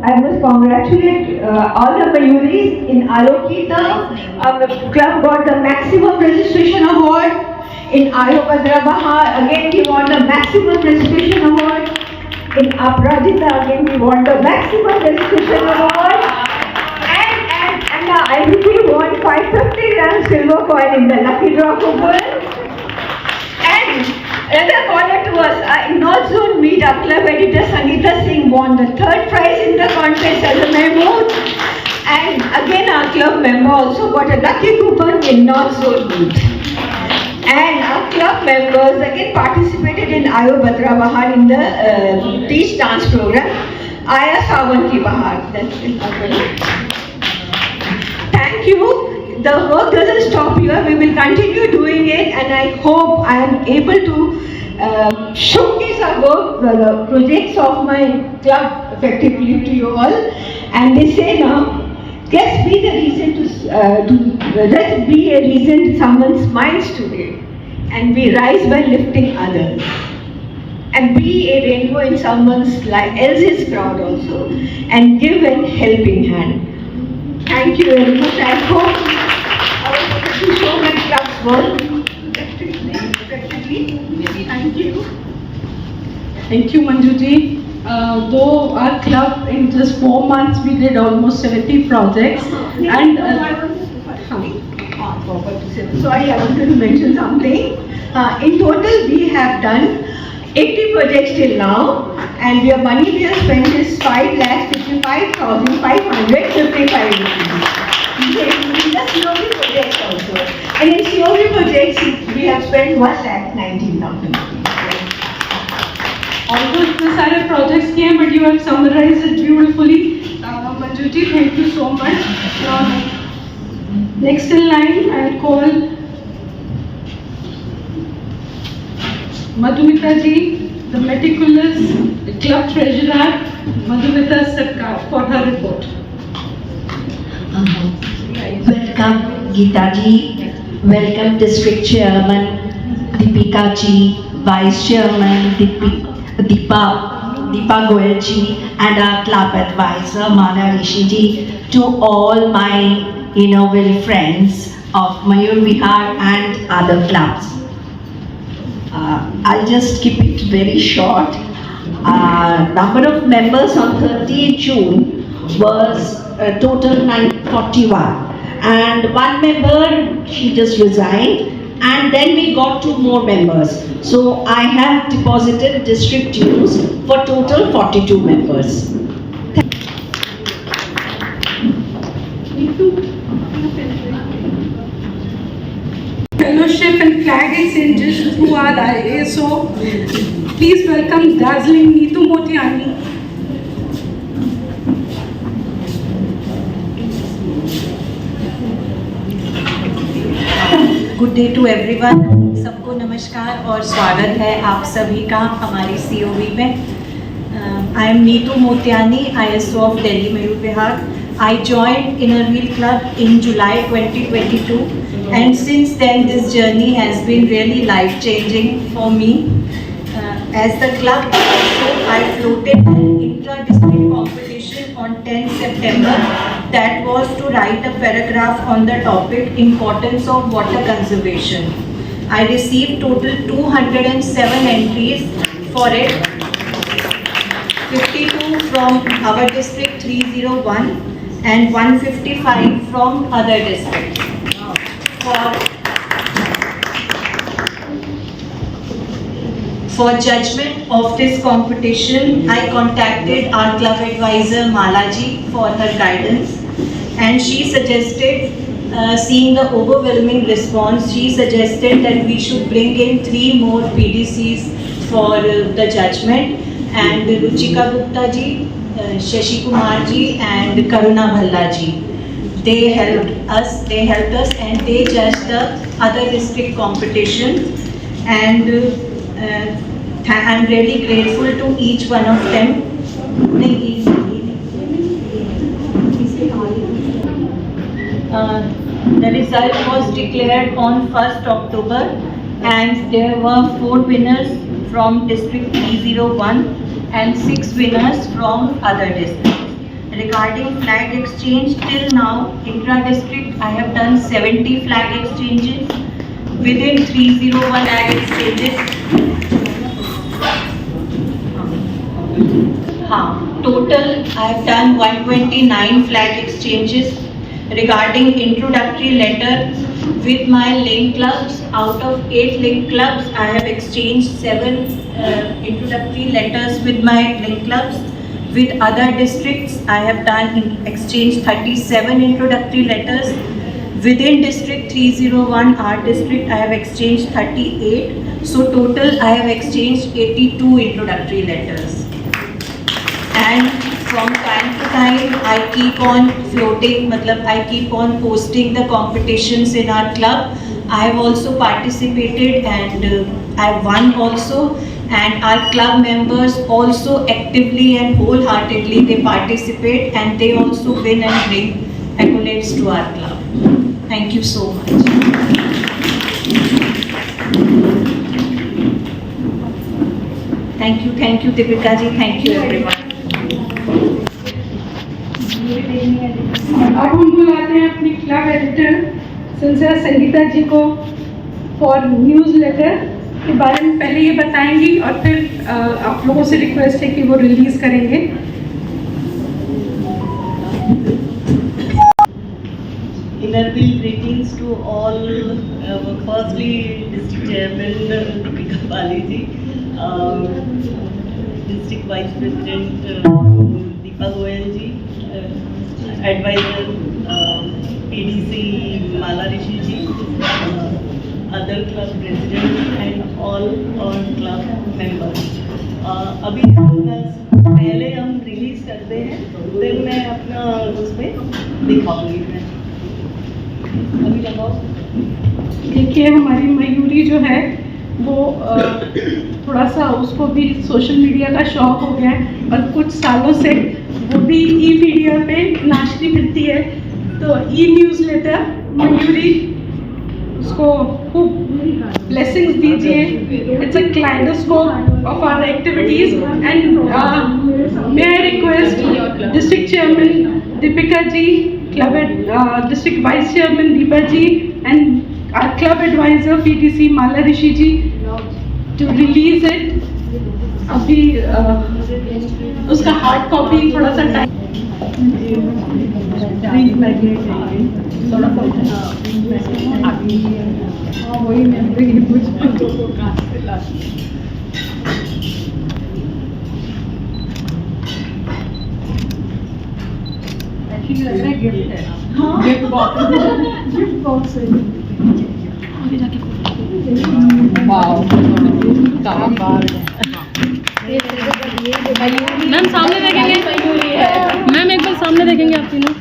I must congratulate all the Mayuris in Alokita. The club got the maximum registration award. In Ayobhadra Bahar, again we won the maximum registration award. in Aparajita again we won the maximum execution award. And I IBP won 550 gram silver coin in the lucky draw coupon. And another caller to us, in North Zone Meet, our club editor Sangeeta Singh won the third prize in the contest as a Mahmood. And again our club member also got a lucky coupon in North Zone Meet. And our club members again participated in Ayo Batra Bahar in the beach dance program. Aya Sawan Ki Bahar. Thank you. The work doesn't stop here. We will continue doing it, and I hope I am able to showcase our work, the projects of my club effectively to you all. And they say now, let's be the reason let's be a reason someone smiles today, and we rise by lifting others, and be a rainbow in someone else's crowd also, and give a helping hand. Thank you very much. I hope I was able to show my club's work effectively. Thank you. Thank you, Manjuji. Though our club in just 4 months we did almost 70 projects, and sorry, I wanted to mention something. In total, we have done 80 projects till now, and your money we have spent is 5,55,555 rupees. In the COV projects also, and in COV projects we have spent 1,19,000 rupees. although इतने सारे projects किए हैं, but you have summarized it beautifully. Manjuji, thank you so much. Next in line, I'll call Madhumita ji, the meticulous club treasurer, Madhumita Sarkar, for her report. Welcome Geeta ji, welcome district chairman Deepika ji, vice chairman Deepa Goyal ji, and our club advisor Mala Rishi ji, to all my well friends of Mayur Vihar and other clubs. I'll just keep it very short. Number of members on 30th June was total 941, and one member, she just resigned, and then we got 2 more members. So I have deposited district dues for total 42 members. Fellowship and flag exchanges through our ISO. Please welcome dazzling Neetu Motiani. Good day to everyone, सबको नमस्कार और स्वागत है आप सभी का हमारी COV में। I am Neetu Motiyani, ISO of Delhi Mayur Vihar. I joined Inner Wheel Club in July 2022, and since then this journey has been really life-changing for me. As the club also, I floated an intra-district competition on 10 September that was to write a paragraph on the topic importance of water conservation. I received total 207 entries for it, 52 from our district 301 and 155 from other districts. For judgment of this competition, I contacted our club advisor Malaji for her guidance, and she suggested, seeing the overwhelming response, she suggested that we should bring in 3 more PDCs for the judgment, and Ruchika Gupta ji, Shashi Kumar ji and Karuna Bhalla ji. They helped us and they judged the other district competition, and I'm really grateful to each one of them. The result was declared on 1st October, and there were 4 winners from district 301 and 6 winners from other districts. Regarding flag exchange, till now intra-district I have done 70 flag exchanges. Within 301 flag exchanges, Total I have done 129 flag exchanges regarding introductory letter with my link clubs. Out of 8 link clubs, I have exchanged 7 introductory letters with my link clubs. With other districts, I have exchanged 37 introductory letters. Within district 301, our district, I have exchanged 38. So total, I have exchanged 82 introductory letters. And from time to time, I keep on floating, I keep on posting the competitions in our club. I have also participated and I won also. And our club members also actively and wholeheartedly they participate and they also win and bring accolades to our club. Thank you so much. Thank you Deepika ji, thank you everyone. अब हम बुलाते हैं अपनी club editor संध्या संगीता जी को for news letter के बारे में पहले ये बताएंगी और फिर आप लोगों से रिक्वेस्ट है कि वो रिलीज करेंगे. Innerville greetings to all. Firstly, District Chairman Deepika Bali ji, District Vice President Deepa Goyal ji, Advisor PDC Mala Rishi ji, other club presidents and all our club members. अभी पहले हम release करते हैं फिर मैं अपना उसमें दिखाऊंगी. मैं अभी लगाओ. देखिए हमारी मयूरी जो है वो थोड़ा सा उसको भी सोशल मीडिया का शौक हो गया है और कुछ सालों से वो भी ई मीडिया पे नाचती फिरती है. तो ई न्यूज़ लेटर मयूरी उसको खूब ब्लेसिंग्स दीजिए. It's a kaleidoscope of our activities and may I request District Chairman Deepika ji, District Vice Chairman Deepa ji and our club advisor PTC Mala Rishi ji to release it. अभी उसका hard copy थोड़ा सा time वही मैं तो ये पूछ लग रहा है गिफ्ट है. गिफ्ट बॉक्स है. मैम सामने देखेंगे. मैम एक बार सामने देखेंगे आप तीनों.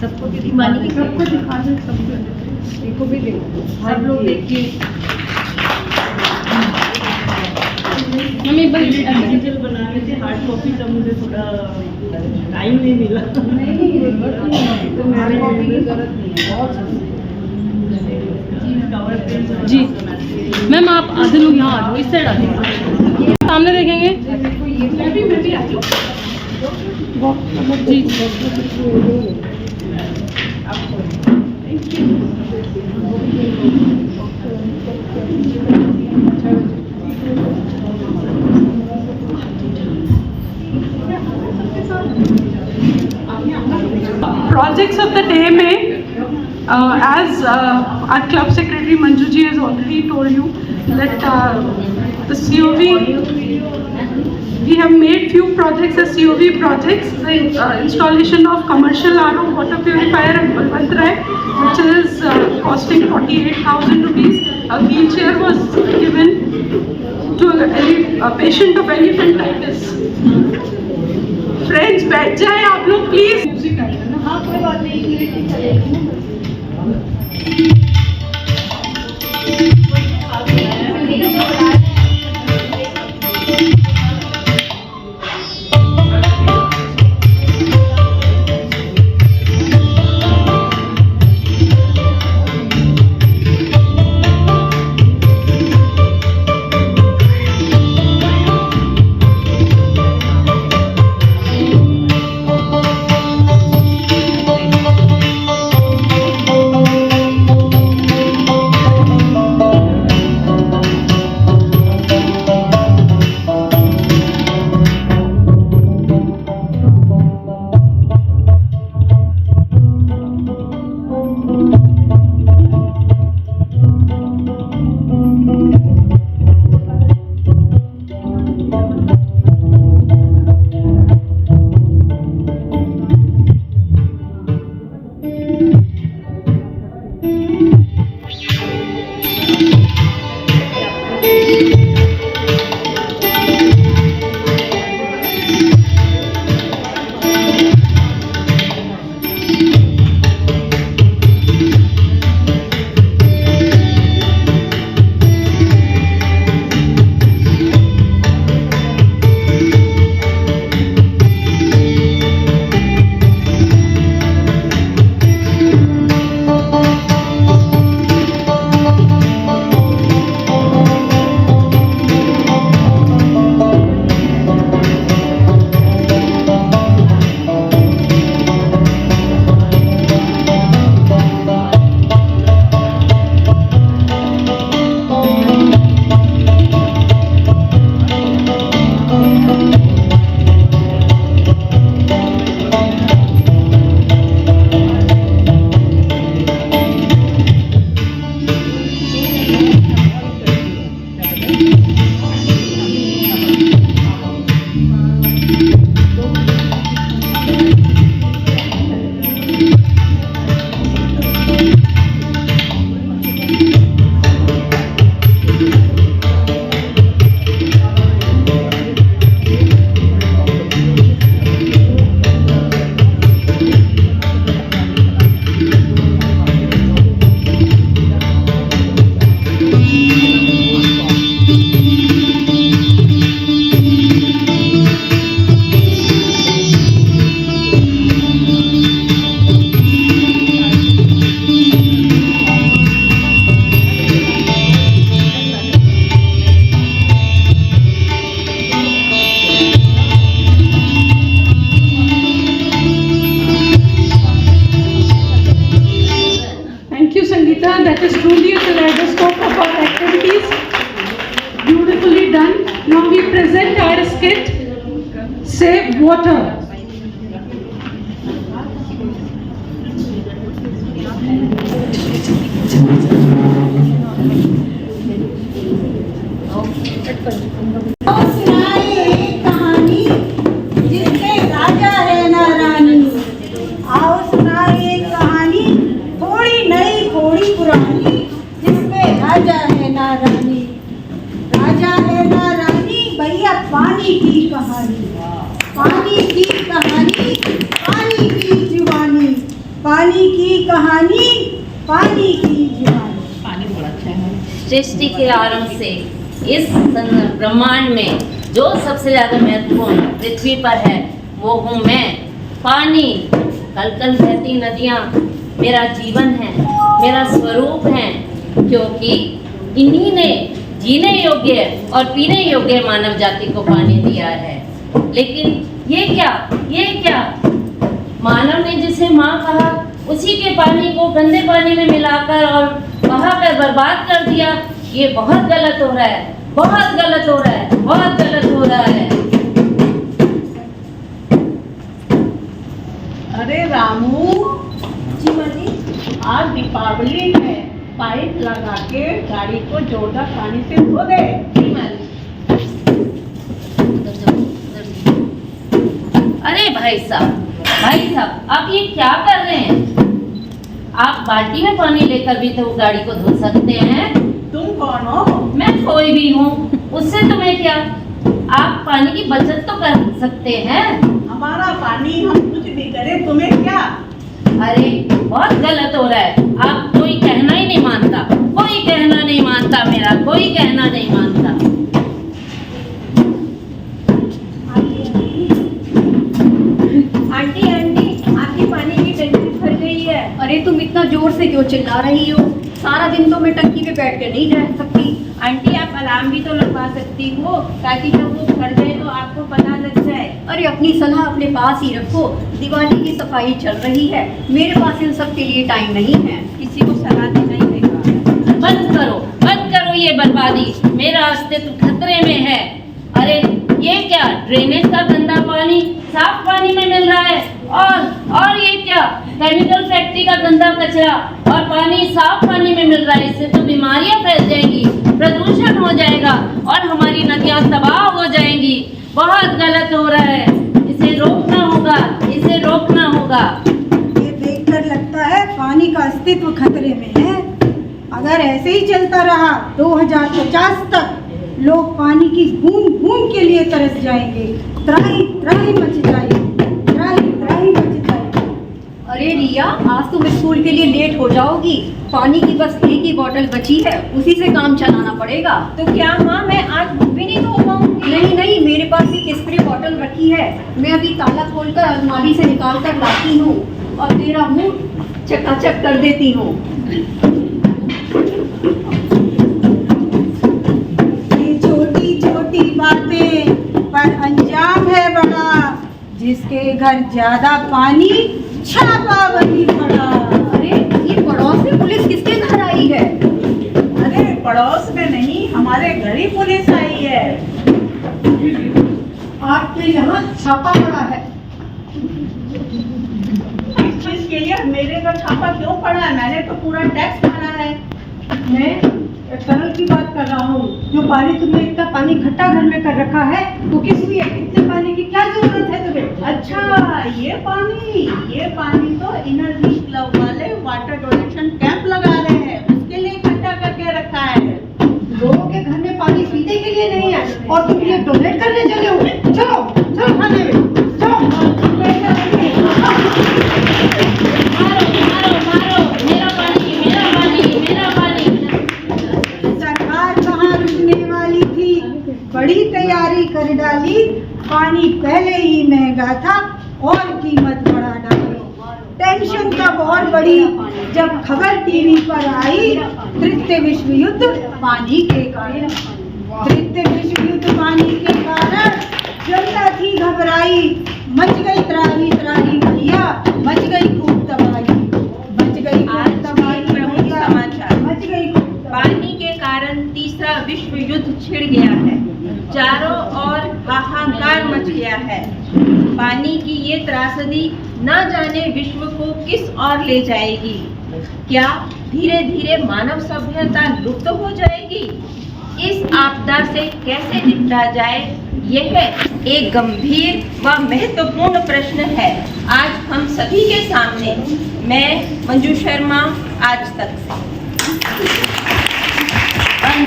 सबको दीवानी की सबको दिखा दो. सबको भी देखो. सब लोग देखिए. मैम एक बार डिजिटल बनाने थे हार्ड कॉपी का मुझे थोड़ा टाइम नहीं मिला. तो हार्ड कॉपी की जरूरत नहीं है. बहुत जी मैम आप आधे लोग यहाँ आ जाओ. इस साइड आ जाओ. सामने देखेंगे. मैं भी आ जाऊँ. जी Projects of the day में as our club secretary Manju ji has already told you that the COV we have made few projects as COV projects. The installation of commercial RO water purifier at Balwantrai, which is costing 48,000 rupees. A wheelchair was given to a patient of elephantitis. Friends, बैठ जाए आप लोग please. Music आएगा ना. हाँ कोई बात नहीं. water. सुनाए एक कहानी जिसमें राजा है ना रानी। आओ सुनाए एक कहानी थोड़ी नई थोड़ी पुरानी जिसमें राजा है ना रानी। राजा है ना रानी भैया पानी की कहानी। पानी की कहानी पानी की जुबानी। पानी की कहानी पानी की जुबानी। सृष्टि के आरंभ से इस ब्रह्मांड में जो सबसे ज़्यादा महत्वपूर्ण पृथ्वी पर है वो हूँ मैं। पानी, कल कल बहती नदियाँ मेरा जीवन है, मेरा स्वरूप है, क्योंकि इन्हीं ने जीने योग्य और पीने योग्य मानव जाति को पानी दिया है। लेकिन ये क्या मानव ने जिसे माँ कहा उसी के पानी को गंदे पानी में मिलाकर और बहाकर बर्बाद कर दिया। ये बहुत गलत हो रहा है, बहुत गलत हो रहा है, बहुत गलत हो रहा है। अरे रामू जी माँ जी, आज दीपावली है, पाइप लगा के गाड़ी को जोरदार पानी से धो दे। जी माँ जी। उधर जाओ, उधर जाओ। अरे भाई साहब आप ये क्या कर रहे हैं? आप बाल्टी में पानी लेकर भी तो गाड़ी को धो सकते हैं। तुम कौन हो? मैं कोई भी हूँ, उससे तुम्हें क्या? आप पानी की बचत तो कर सकते हैं। हमारा पानी हम कुछ भी करें, तुम्हें क्या? अरे बहुत गलत हो रहा है, आप कोई कहना ही नहीं मानता, कोई कहना नहीं मानता, मेरा कोई कहना नहीं मानता। आंटी आपकी पानी की टंकी भर गई है। अरे तुम इतना जोर से क्यों चिल्ला रही हो? सारा दिन तो मैं टंकी पे बैठ कर नहीं रह सकती। आंटी आप अलार्म भी तो लगवा सकती हो ताकि जब वो भर जाए तो आपको पता लग जाए। अरे अपनी सलाह अपने पास ही रखो। दिवाली की सफाई चल रही है, मेरे पास इन सब के लिए टाइम नहीं है। किसी को सलाह देना ही देगा। बंद करो ये बर्बादी, मेरा अस्तित्व खतरे में है। अरे ये क्या, ड्रेनेज का गंदा पानी साफ पानी में मिल रहा है, और ये क्या, केमिकल फैक्ट्री का गंदा कचरा और पानी साफ पानी में मिल रहा है। इससे तो बीमारियां फैल जाएंगी, प्रदूषण हो जाएगा और हमारी नदियां तबाह हो जाएंगी। बहुत गलत हो रहा है, इसे रोकना होगा, इसे रोकना होगा। ये देखकर लगता है पानी का अस्तित्व खतरे में है। अगर ऐसे ही चलता रहा 2050 तक लोग पानी की बूंद बूंद के लिए तरस जाएंगे। त्राही त्राही मच जाएगी, त्राही त्राही मच जाएगी। अरे रिया, आज तुम स्कूल के लिए लेट हो जाओगी। पानी की बस एक ही बोतल बची है, उसी से काम चलाना पड़ेगा। तो क्या माँ, मैं आज बुक भी नहीं धो पाऊंगी? नहीं, मेरे पास एक स्प्रे बोतल रखी है। मैं अभी ताला खोलकर अलमारी से निकाल कर लाती हूँ और तेरा मुंह चकाचक कर देती हूँ। ये छोटी छोटी बातें पर अंजाम है बड़ा। जिसके घर ज्यादा पानी छापा वही पड़ा। अरे ये पड़ोस में पुलिस किसके घर आई है? अरे पड़ोस में नहीं, हमारे घर ही पुलिस आई है। आपके यहाँ छापा पड़ा है। इस चीज के लिए मेरे घर छापा क्यों पड़ा है? मैंने तो पूरा टैक्स भरा है। मैं तरल की बात कर रहा हूँ। जो पानी तुमने इतना पानी इकट्ठा घर में कर रखा है वो किस लिए? इतने पानी की क्या जरूरत है तुम्हें? अच्छा, ये पानी तो एनर्जी क्लब वाले वाटर डोनेशन कैंप लगा रहे हैं, उसके लिए इकट्ठा करके रखा है। लोगों के घर में पानी पीने के लिए नहीं है और तुम ये डोनेट करने चले हो। चलो खाने में चलो। मारो, मेरा पानी। सरकार कहाँ रुकने वाली थी? बड़ी तैयारी कर डाली। पानी पहले ही महंगा था और कीमत बढ़ा डाली। टेंशन तब और बढ़ी जब खबर टीवी पर आई, तृतीय विश्व युद्ध पानी के कारण। तृतीय विश्व युद्ध पानी के कारण जनता थी घबराई। मच गई त्राही त्राही भैया, मच गई खूब तबाही, मच गई खूब तबाही भैया, मच गई खूब तबाही। पानी के कारण तीसरा विश्व युद्ध छिड़ गया है, चारों ओर हाहाकार मच गया है। पानी की ये त्रासदी न जाने विश्व को किस ओर ले जाएगी। क्या धीरे धीरे मानव सभ्यता लुप्त हो जाएगी? इस आपदा से कैसे निपटा जाए, यह एक गंभीर व महत्वपूर्ण प्रश्न है आज हम सभी के सामने। मैं मंजू शर्मा, आज तक से। बंद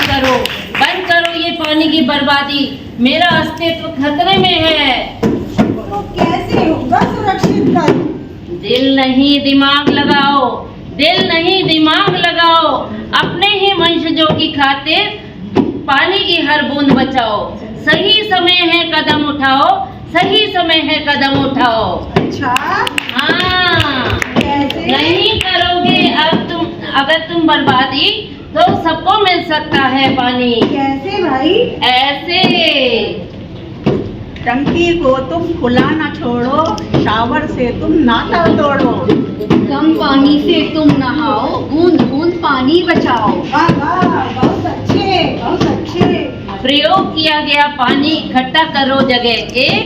करो ये पानी की बर्बादी, मेरा अस्तित्व खतरे में है। तो कैसे होगा सुरक्षित कर? दिल नहीं दिमाग लगाओ, दिल नहीं दिमाग लगाओ, अपने ही वंशजों की खातिर पानी की हर बूंद बचाओ। सही समय है कदम उठाओ, सही समय है कदम उठाओ। अच्छा, हाँ, कैसे? नहीं करोगे अगर तुम बर्बादी, तो सबको मिल सकता है पानी। कैसे भाई? ऐसे टंकी को तुम खुला ना छोड़ो, शावर से तुम नाता तोड़ो। कम पानी से तुम नहाओ, बूंद बूंद पानी बचाओ। वाह वाह, बहुत अच्छे, बहुत अच्छे। प्रयोग किया गया पानी इकट्ठा करो जगह एक,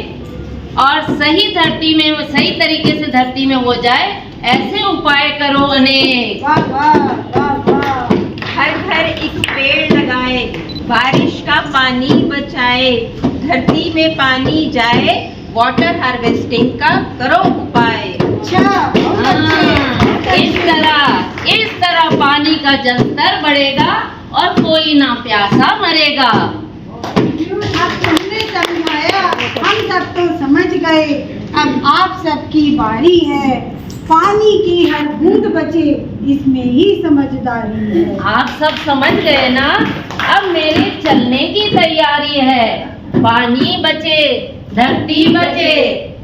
और सही तरीके से धरती में हो जाए, ऐसे उपाय करो अनेक। वाह वाह वाह वाह। हर घर एक पेड़ लगाए, बारिश का पानी बचाए, धरती में पानी जाए, वाटर हार्वेस्टिंग का करो उपाय। अच्छा, बहुत अच्छे। इस तरह पानी का जल स्तर बढ़ेगा और कोई ना प्यासा मरेगा। अब तुमने समझाया, हम सब तो समझ गए। अब आप सबकी बारी है। पानी की हर बूंद बचे, इसमें ही समझदारी है। आप सब समझ गए ना? अब मेरे चलने की तैयारी है। पानी बचे, धरती बचे,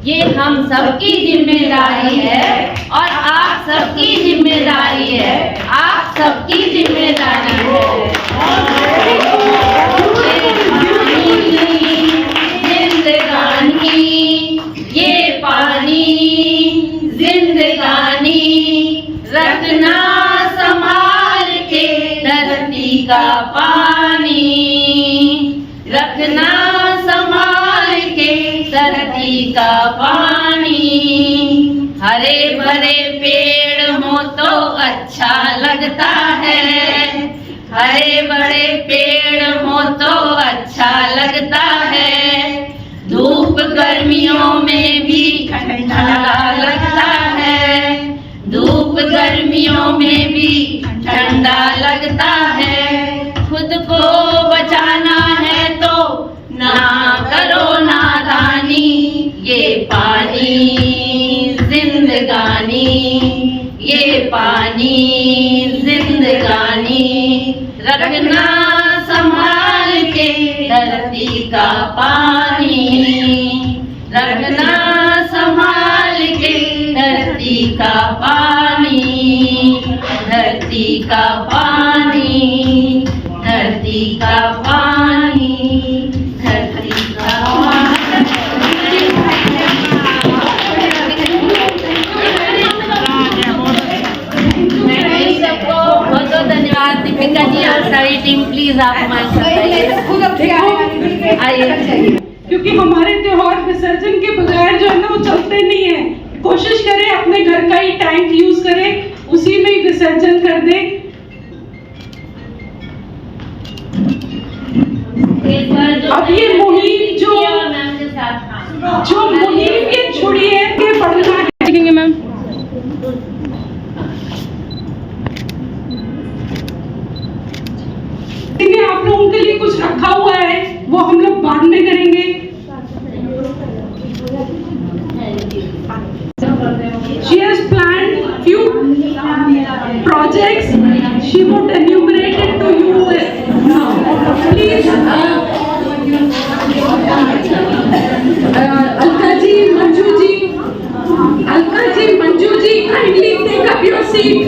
ये हम सबकी जिम्मेदारी है, और आप सबकी जिम्मेदारी है, आप सबकी जिम्मेदारी है। ये पानी जिंदगानी, रखना संभाल के धरती का पानी, रखना संभाल के धरती का पानी। हरे भरे पेड़ हो तो अच्छा लगता है, हरे भरे पेड़ हो तो अच्छा लगता है। धूप गर्मियों में भी ठंडा लगता है, धूप गर्मियों में भी ठंडा लगता है। खुद को बचाना है तो ना करो नादानी, ये पानी जिंदगानी, ये पानी जिंदगानी, रखना संभाल के धरती का पानी, रखना संभाल के धरती का पानी, धरती का पानी, धरती का पानी, धरती का सबको बहुत बहुत धन्यवाद। दीपिका जी और सारी टीम, प्लीज आप हमारे साथ आइए। क्योंकि हमारे त्योहार विसर्जन के बगैर जो है ना, वो चलते नहीं है। कोशिश करें अपने घर का ही टैंक यूज करें, उसी में ही विसर्जन कर दें। अब ये मुहिम जो मुहिम ये छुड़ी है कि बढ़ना है। देखेंगे मैम। आप लोगों के लिए कुछ रखा हुआ है, वो हम लोग बाद में करेंगे। She has planned few projects. She would enumerate it to you now. Please, Alka ji, Manju ji, kindly take up your seat.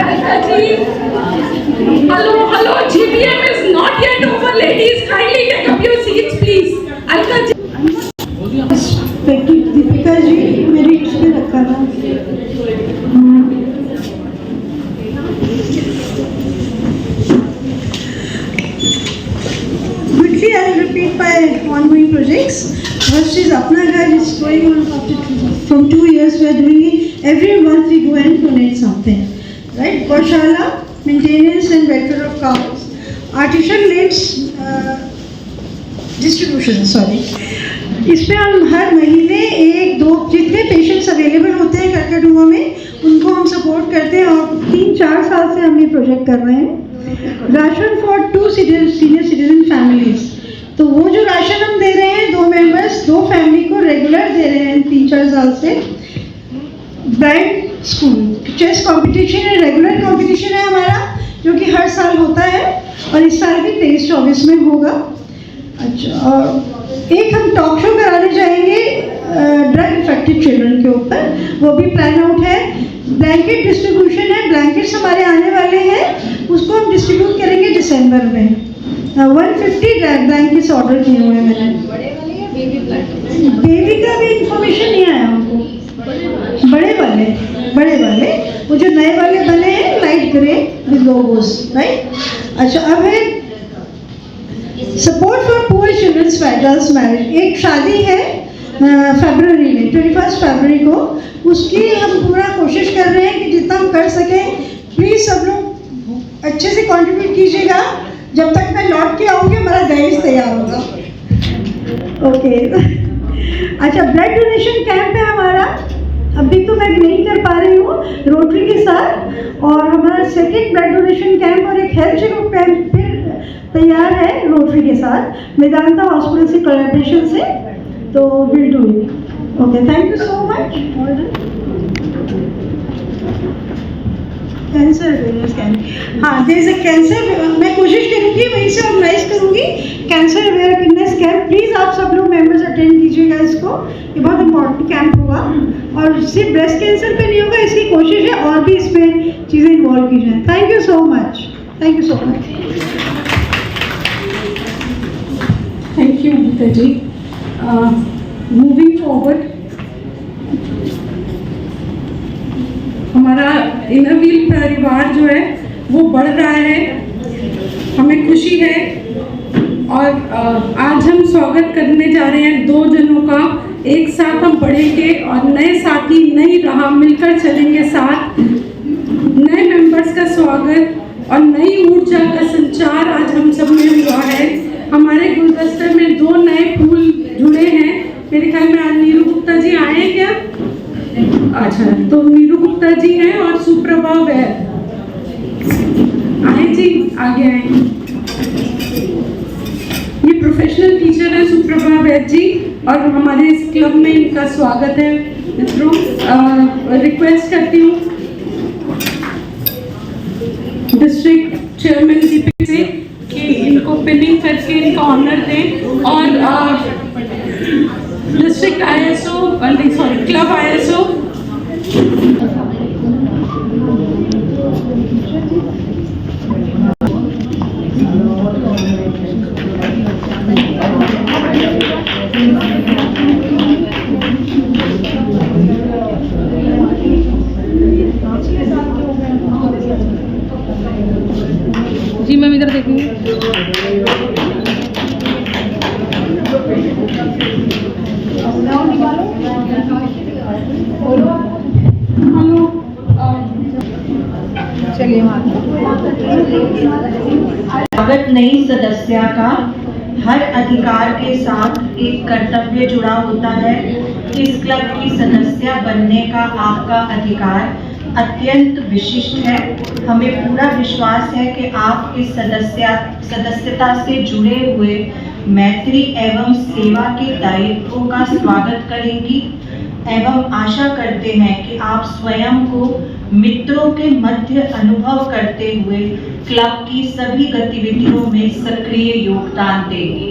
Alka ji, hello, GBM is not yet over, ladies. Kindly take up your seats, please. Alka ji. Deepika ji, मेरी इसमें रखा था। Quickly, I'll repeat my ongoing projects. First is Apna Ghar is going on from 2 years. We are doing it every month. We go and donate something, right? Gaushala, maintenance and welfare of cows, artificial limbs distribution. Sorry. इसमें हम हर महीने 1-2 जितने patients available होते हैं करकटुआ में उनको हम support करते हैं और 3-4 साल से हम ये प्रोजेक्ट कर रहे हैं। Ration for 2 senior citizen families, तो वो जो राशन हम दे रहे हैं 2 मेंबर्स 2 फैमिली को रेगुलर दे रहे हैं 3-4 साल से। ब्राइड स्कूल चेस कंपटीशन है, रेगुलर कंपटीशन है हमारा जो कि हर साल होता है और इस साल भी 23-24 में होगा। अच्छा, और एक हम टॉक शो कराने जाएंगे ड्रग इफेक्टेड चिल्ड्रन के ऊपर, वो भी प्लान आउट है। ब्लैंकेट डिस्ट्रीब्यूशन है, ब्लैंकेट्स हमारे आने वाले हैं, उसको हम डिस्ट्रीब्यूट करेंगे दिसंबर में। 150 ब्लैंकेट्स ऑर्डर किए हुए हैं मैंने। बेबी का भी इंफॉर्मेशन नहीं आया हमको। बड़े वाले वो जो नए वाले बने हैं light grey with logos, right. अच्छा, अब है support for poor childrens girls marriage. एक शादी है फरवरी में 21 फरवरी को, उसकी हम पूरा कोशिश कर रहे हैं कि जितना हम कर सकें। प्लीज़ सब लोग अच्छे से कंट्रीब्यूट कीजिएगा। जब तक मैं लौट के आऊँगी हमारा दहेज तैयार होगा। ओके। अच्छा, ब्लड डोनेशन कैंप है हमारा, अभी तो मैं नहीं कर पा रही हूँ रोटरी के साथ, और हमारा सेकेंड ब्लड डोनेशन कैंप और एक हेल्थ चेकअप कैंप फिर तैयार है रोटरी के साथ वेदांता हॉस्पिटल से कोलैबोरेशन से, तो will do it. Okay, thank you so much. Cancer awareness camp, हाँ देयर इज अ कैंसर, मैं कोशिश करूँगी वहीं से ऑर्गेनाइज करूँगी कैंसर अवेयरनेस कैंप। प्लीज़ आप सब लोग मेंबर्स अटेंड कीजिएगा इसको, ये बहुत इंपॉर्टेंट कैंप होगा। और सिर्फ ब्रेस्ट कैंसर पे नहीं होगा, इसकी कोशिश है और भी इसमें चीज़ें इन्वॉल्व की जाए। Thank you so much, thank you so much. Thank you Geeta ji. Moving forward, हमारा इनर व्हील परिवार जो है वो बढ़ रहा है, हमें खुशी है। और आज हम स्वागत करने जा रहे हैं 2 जनों का। एक साथ हम बढ़ेंगे और नए साथी नई राह मिलकर चलेंगे साथ। नए मेंबर्स का स्वागत और नई ऊर्जा का संचार आज हम सब में हुआ है। हमारे गुलदस्ते में 2 नए फूल जुड़े हैं। मेरे ख्याल में आज नीरू गुप्ता जी आए हैं क्या? अच्छा, तो नीरू गुप्ता जी हैं और सुप्रभा वैद आए जी, आगे आए। ये प्रोफेशनल टीचर है सुप्रभा वैद जी, और हमारे इस क्लब में इनका स्वागत है। मित्रों, रिक्वेस्ट करती हूँ डिस्ट्रिक्ट चेयरमैन दीपक से कि इनको पिनिंग करके इनका ऑनर दें। और district ISO, sorry club ISO जी मैम इधर देखेंगे। चलिए स्वागत नई सदस्य का हर अधिकार के साथ एक कर्तव्य जुड़ा होता है। इस क्लब की सदस्य बनने का आपका अधिकार अत्यंत विशिष्ट है। हमें पूरा विश्वास है कि आप इस सदस्यता से जुड़े हुए मैत्री एवं सेवा के दायित्वों का स्वागत करेंगी एवं आशा करते हैं कि आप स्वयं को मित्रों के मध्य अनुभव करते हुए क्लब की सभी गतिविधियों में सक्रिय योगदान देंगे।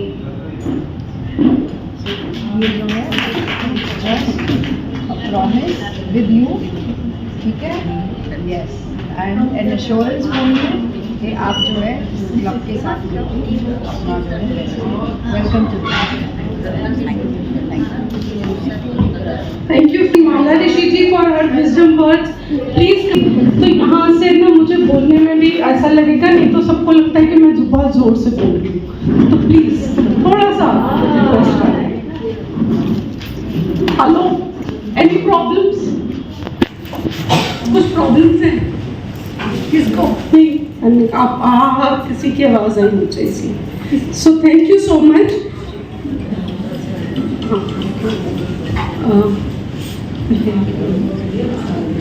प्रॉमिस विद यू, ठीक है? Yes, and an assurance from you कि आप जो है क्लब के साथ अपना welcome to. Thank you Mala Rishi ji for her wisdom words. Please, तो यहाँ से ना मुझे बोलने में भी ऐसा लगेगा, नहीं तो सबको लगता है कि मैं बहुत जोर से बोल रही हूँ, तो प्लीज थोड़ा सा रिक्वेस्ट करें। आप किसी की आवाज़ आई मुझे इसलिए। सो थैंक यू सो मच।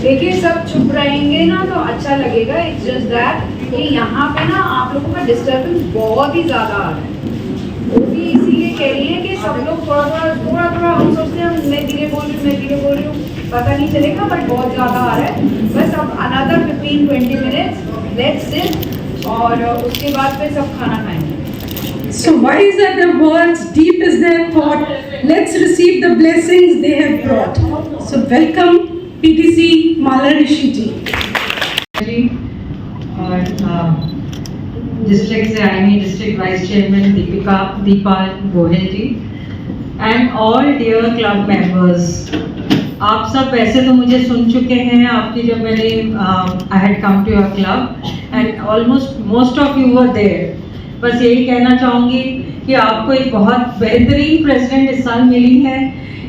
देखिए सब चुप रहेंगे ना तो अच्छा लगेगा। इट्स जस्ट दैट कि यहाँ पे ना आप लोगों का डिस्टर्बेंस बहुत ही ज़्यादा आ रहा है। वो भी इसीलिए कह रही है कि सब लोग थोड़ा हम सोचते हैं मैं धीरे बोल रही हूँ पता नहीं चलेगा, बट बहुत ज़्यादा आ रहा है। बस अब अनदर 15-20 मिनट्स लेट्स सिट और उसके बाद फिर सब खाना खाएंगे। So wise are the words, deep is their thought. Let's receive the blessings they have brought. So welcome PTC Mala Rishi ji. और डिस्ट्रिक्ट से आई हुई district vice chairman Deepa Gohil ji and all dear club members. आप सब वैसे तो मुझे सुन चुके हैं आपकी जब मैंने I had come to your club and almost most of you were there. बस यही कहना चाहूँगी कि आपको एक बहुत बेहतरीन प्रेसिडेंट इस साल मिली है।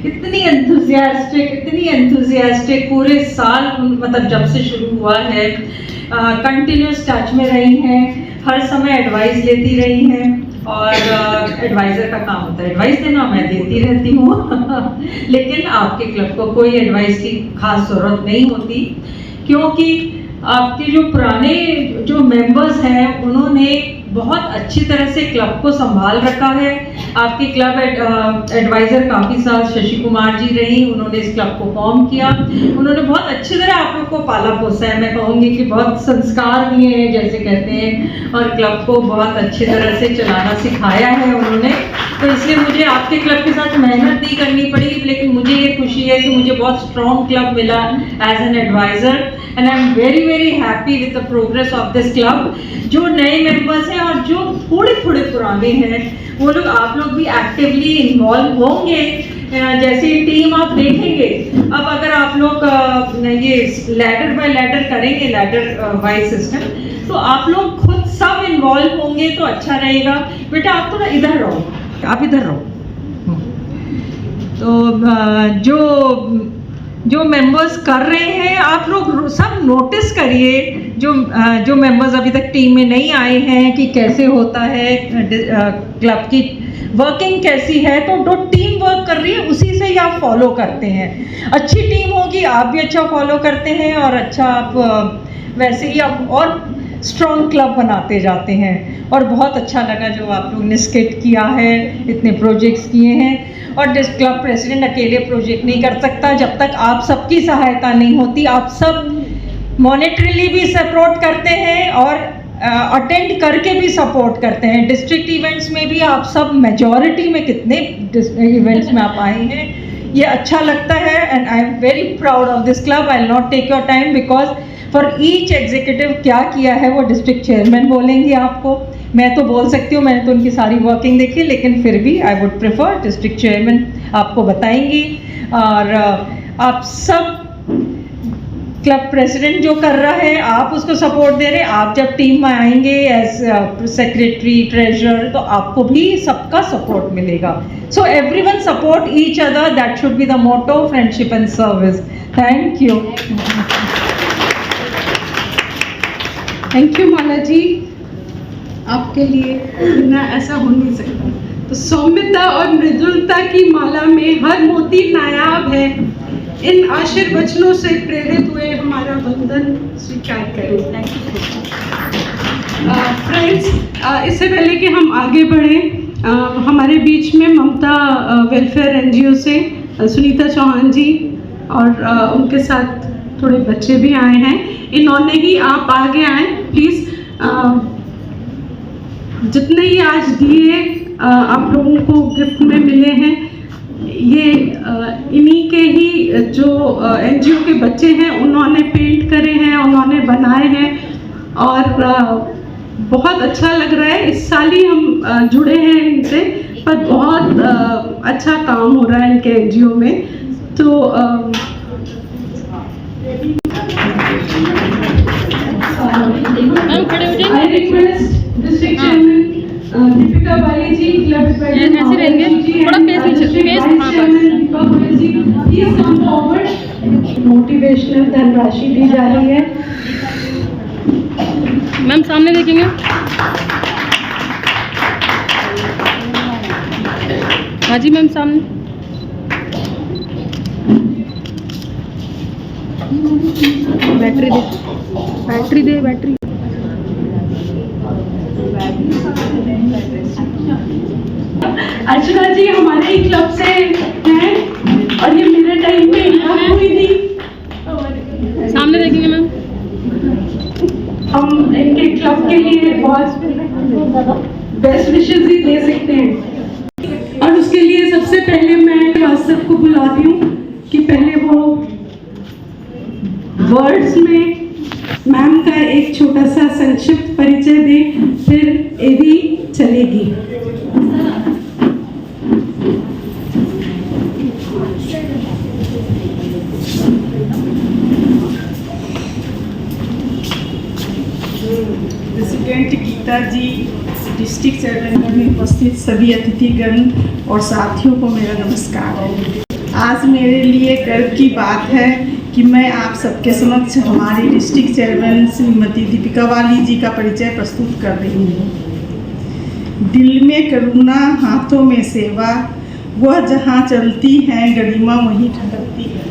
इतनी एंथुजियास्टिक पूरे साल, मतलब जब से शुरू हुआ है कंटिन्यूस टच में रही हैं, हर समय एडवाइस लेती रही हैं। और एडवाइज़र का काम होता है एडवाइस देना, मैं देती रहती हूँ लेकिन आपके क्लब को कोई एडवाइस की खास ज़रूरत नहीं होती, क्योंकि आपके जो पुराने जो मेंबर्स हैं उन्होंने बहुत अच्छी तरह से क्लब को संभाल रखा है। आपके क्लब एडवाइज़र काफ़ी साल शशि कुमार जी रही, उन्होंने इस क्लब को फॉर्म किया, उन्होंने बहुत अच्छी तरह आप लोग को पाला पोसा है। मैं कहूँगी कि बहुत संस्कार दिए हैं जैसे कहते हैं, और क्लब को बहुत अच्छी तरह से चलाना सिखाया है उन्होंने। तो इसलिए मुझे आपके क्लब के साथ मेहनत नहीं करनी पड़ी, लेकिन मुझे ये खुशी है कि मुझे बहुत स्ट्रॉन्ग क्लब मिला as an adviser and I am very very happy with the progress of this club. जो नए मेंबर्स हैं और जो थोड़े पुराने हैं वो लोग, आप लोग भी एक्टिवली इन्वॉल्व होंगे। जैसे टीम आप देखेंगे, अब अगर आप लोग ये लैडर बाय लैडर करेंगे, लैडर वाइज सिस्टम, तो आप लोग खुद सब इन्वॉल्व होंगे तो अच्छा रहेगा। बेटा आप थोड़ा इधर रहो, आप इधर रहो। तो जो मेंबर्स कर रहे हैं आप लोग सब नोटिस करिए, जो मेंबर्स अभी तक टीम में नहीं आए हैं कि कैसे होता है क्लब की वर्किंग कैसी है। तो जो टीम वर्क कर रही है उसी से ही आप फॉलो करते हैं। अच्छी टीम होगी आप भी अच्छा फॉलो करते हैं और अच्छा आप वैसे ही आप और स्ट्रॉन्ग क्लब बनाते जाते हैं। और बहुत अच्छा लगा जो आप लोग ने स्किट किया है, इतने प्रोजेक्ट्स किए हैं। और क्लब प्रेसिडेंट अकेले प्रोजेक्ट नहीं कर सकता जब तक आप सबकी सहायता नहीं होती। आप सब मॉनेटरीली भी सपोर्ट करते हैं और अटेंड करके भी सपोर्ट करते हैं। डिस्ट्रिक्ट इवेंट्स में भी आप सब मेजॉरिटी में कितने इवेंट्स में आप आए हैं, ये अच्छा लगता है and I am very proud of this club. I will not take your time because for each executive क्या किया है वो डिस्ट्रिक्ट चेयरमैन बोलेंगे आपको। मैं तो बोल सकती हूँ, मैंने तो उनकी सारी वर्किंग देखी, लेकिन फिर भी I would prefer district chairman आपको बताएंगी। और आप सब क्लब प्रेसिडेंट जो कर रहा है आप उसको सपोर्ट दे रहे हैं। आप जब टीम में आएंगे एज सेक्रेटरी ट्रेजरर तो आपको भी सबका सपोर्ट मिलेगा। So everyone support each other, that should be the motto, friendship and service. Thank you. Thank you Mala ji, आपके लिए बिना ऐसा हो नहीं सकता। तो सौम्यता और मृदुलता की माला में हर मोती नायाब है। इन आशीर्वचनों से प्रेरित हुए हमारा वंदन स्वीकार करें। फ्रेंड्स, इससे पहले कि हम आगे बढ़ें, हमारे बीच में ममता वेलफेयर एनजीओ से सुनीता चौहान जी और उनके साथ थोड़े बच्चे भी आए हैं। इन्होंने ही, आप आगे आए प्लीज़। जितने ही आज दिए आप लोगों को गिफ्ट में मिले हैं, ये इन्हीं के ही जो एनजीओ के बच्चे हैं उन्होंने पेंट करे हैं, उन्होंने बनाए हैं और बहुत अच्छा लग रहा है। इस साल ही हम जुड़े हैं इनसे, पर बहुत अच्छा काम हो रहा है इनके एनजीओ में। तो I request district chairman Deepika Bali ji, club president ऐसे रहेंगे, थोड़ा फेस नीचे, face Deepika Bali ji, please come forward. Motivational धनराशि दी जा रही है। मैम सामने देखेंगे। हाँ जी मैम सामने। बैटरी दे, बैटरी दे, बैटरी। अर्चना जी हमारे ही क्लब से हैं और ये मेरे टाइम में इनाम हुई थी। सामने देखेंगे मैम। हम इनके क्लब के लिए बहुत बेस्ट विशेस ही दे सकते हैं और उसके लिए सबसे पहले मैं आप सबको बुलाती हूँ कि पहले वो वर्ड्स में मैम का एक छोटा सा संक्षिप्त परिचय दें, फिर एवी चलेगी। प्रेसिडेंट गीता जी, डिस्ट्रिक्ट चेयरमैन में उपस्थित सभी अतिथिगण और साथियों को मेरा नमस्कार। आज मेरे लिए गर्व की बात है कि मैं आप सबके समक्ष हमारी डिस्ट्रिक्ट चेयरमैन श्रीमती दीपिका वाली जी का परिचय प्रस्तुत कर रही हूँ। दिल में करुणा, हाथों में सेवा, वह जहाँ चलती हैं गरिमा वहीं ठहरती है।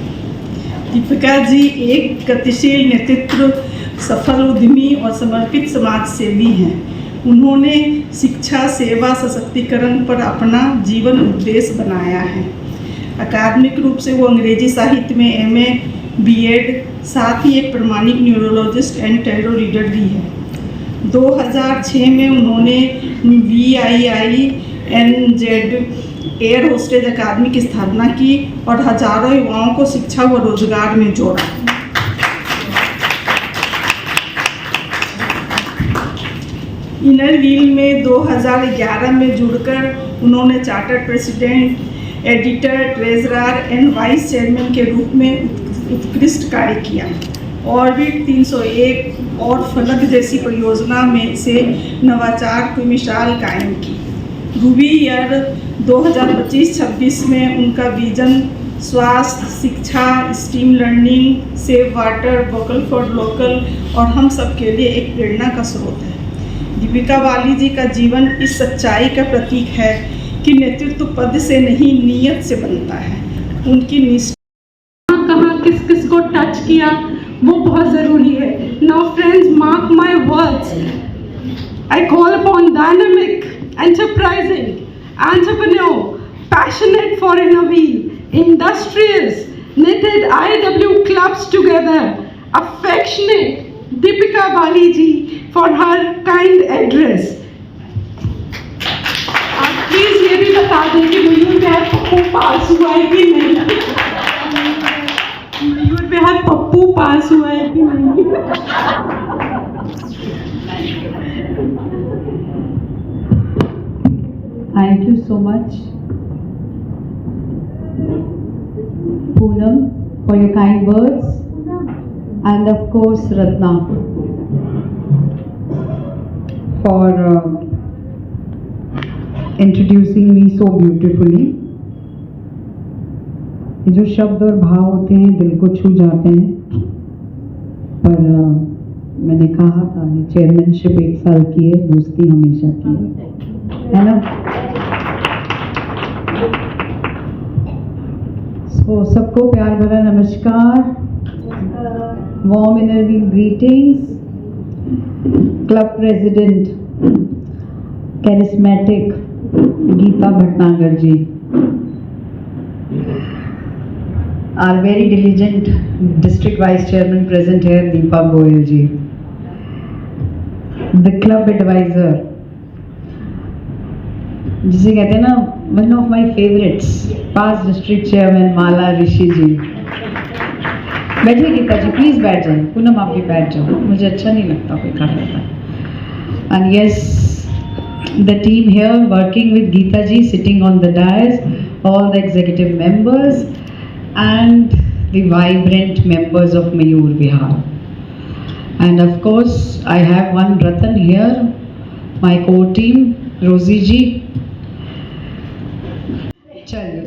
दीपिका जी एक गतिशील नेतृत्व, सफल उद्यमी और समर्पित समाज सेवी हैं। उन्होंने शिक्षा, सेवा, सशक्तिकरण पर अपना जीवन उद्देश्य बनाया है। अकादमिक रूप से वो अंग्रेजी साहित्य में MA, B.Ed, साथ ही एक प्रमाणिक न्यूरोलॉजिस्ट एंड टैरो रीडर भी है। 2006 में उन्होंने VIINZ एयर होस्टेज अकादमी की स्थापना की और हजारों युवाओं को शिक्षा व रोजगार में जोड़ा। इनर व्हील में 2011 में जुड़कर उन्होंने chartered president, editor, treasurer and vice chairman के रूप में उत्कृष्ट कार्य किया। ऑर्बिट 301 और फलक जैसी परियोजना में से नवाचार की मिसाल कायम की। रूबी ईयर 2025-26 में उनका विजन स्वास्थ्य, शिक्षा, steam learning, save water, vocal for local और हम सब के लिए एक प्रेरणा का स्रोत है। दीपिका वाली जी का जीवन इस सच्चाई का प्रतीक है कि नेतृत्व पद से नहीं नीयत से बनता है। उनकी निष्ठा कहाँ किस किस को टच किया वो बहुत ज़रूरी है। Now friends, mark my words, I call upon dynamic, enterprising, entrepreneur, passionate for inner wheel, industrious, knitted IW clubs together, affectionate Deepika Bali ji for her kind address. आप प्लीज ये भी बता दें कि मयूर विहार पप्पू पास हुआ है कि नहीं। मयूर विहार पप्पू पास हुआ है कि नहीं। Thank you so much, Poonam, for your kind words, and of course Ratna for introducing me so beautifully. ये जो शब्द और भाव होते हैं दिल को छू जाते हैं। पर मैंने कहा था ये चेयरमैनशिप 1 साल की है, दोस्ती हमेशा की है ना। तो सबको प्यार भरा नमस्कार, warm energy greetings. Club president charismatic Geeta Bhatnagar ji, our very diligent district vice chairman present here Deepa Goyal ji, the club advisor जिसे कहते हैं ना one of my favorites, past district chairman माला ऋषि जी। बैठिए गीता जी, प्लीज बैठ जाए। पूनम आप भी बैठ जाओ, मुझे अच्छा नहीं लगता कोई खड़ा रहता है। And yes, the team here working with Geeta ji sitting on the dais, all the executive members and the vibrant members of Mayur Vihar. And of course, I have one Ratan here, my core team, Rosie ji.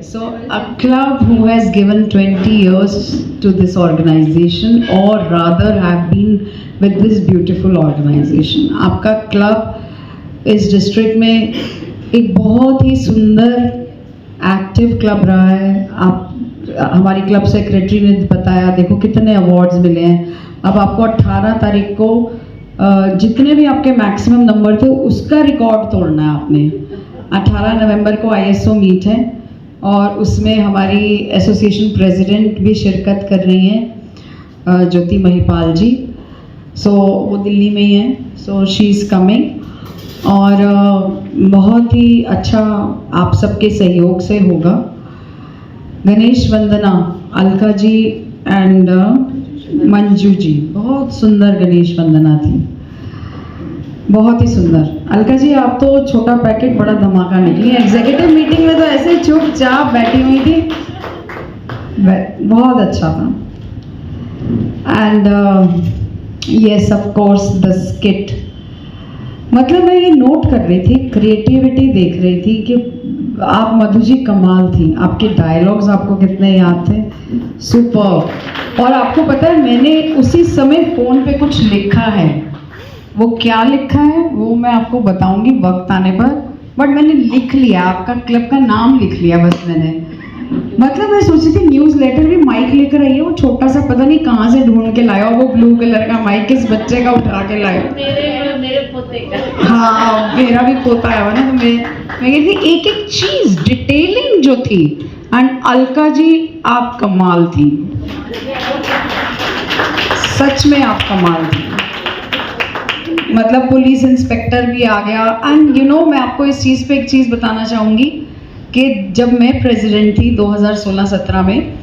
So a club who has given 20 years to this organization, or rather have been with this beautiful organization. आपका club इस district में एक बहुत ही सुंदर active club रहा है। आप हमारी क्लब सेक्रेटरी ने बताया, देखो कितने अवार्ड्स मिले हैं। अब आपको 18 तारीख को जितने भी आपके मैक्सिमम नंबर थे उसका रिकॉर्ड तोड़ना है आपने। 18 नवंबर को ISO मीट है और उसमें हमारी एसोसिएशन प्रेसिडेंट भी शिरकत कर रही हैं, ज्योति महिपाल जी। सो वो दिल्ली में ही हैं, सो शी इज़ कमिंग और बहुत ही अच्छा आप सबके सहयोग से होगा। गणेश वंदना अलका जी एंड मंजू जी, बहुत सुंदर गणेश वंदना थी, बहुत ही सुंदर। अलका जी आप तो छोटा पैकेट बड़ा धमाका निकली। एग्जीक्यूटिव मीटिंग में तो ऐसे चुपचाप बैठी हुई थी, बहुत अच्छा था। And yes of course the skit, मतलब मैं ये नोट कर रही थी, क्रिएटिविटी देख रही थी कि आप मधु जी कमाल थी। आपके डायलॉग्स आपको कितने याद थे, सुपर। और आपको पता है मैंने उसी समय फ़ोन पे कुछ लिखा है, वो क्या लिखा है वो मैं आपको बताऊंगी वक्त आने पर, बट मैंने लिख लिया, आपका क्लब का नाम लिख लिया बस मैंने। मतलब मैं सोची थी न्यूज़ लेटर भी माइक लेकर आई है, वो छोटा सा पता नहीं कहाँ से ढूंढ के लाया, वो ब्लू कलर का माइक किस बच्चे का उठा के लाया। मेरे पोते का। हाँ मेरा भी पोता है ना, तो मैं कहती थी एक एक चीज़ डिटेलिंग जो थी। एंड अलका जी आप कमाल थी, सच में आप कमाल थी। मतलब पुलिस इंस्पेक्टर भी आ गया। एंड यू नो मैं आपको इस चीज़ पे एक चीज़ बताना चाहूँगी कि जब मैं प्रेसिडेंट थी 2016-17 में,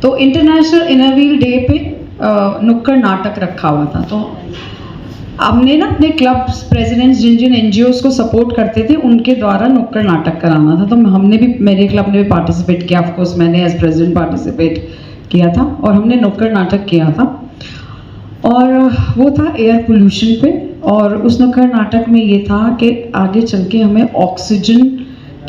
तो इंटरनेशनल इनर व्हील डे पे नुक्कड़ नाटक रखा हुआ था। तो हमने ना अपने क्लब प्रेसिडेंट्स जिन जिन NGOs को सपोर्ट करते थे उनके द्वारा नुक्कड़ नाटक कराना था। तो हमने भी, मेरे क्लब ने भी पार्टिसिपेट किया, ऑफकोर्स मैंने एज प्रेसिडेंट पार्टिसिपेट किया था और हमने नुक्कड़ नाटक किया था। और वो था एयर पोल्यूशन पे, और उस नुक्कड़ नाटक में ये था कि आगे चल के हमें ऑक्सीजन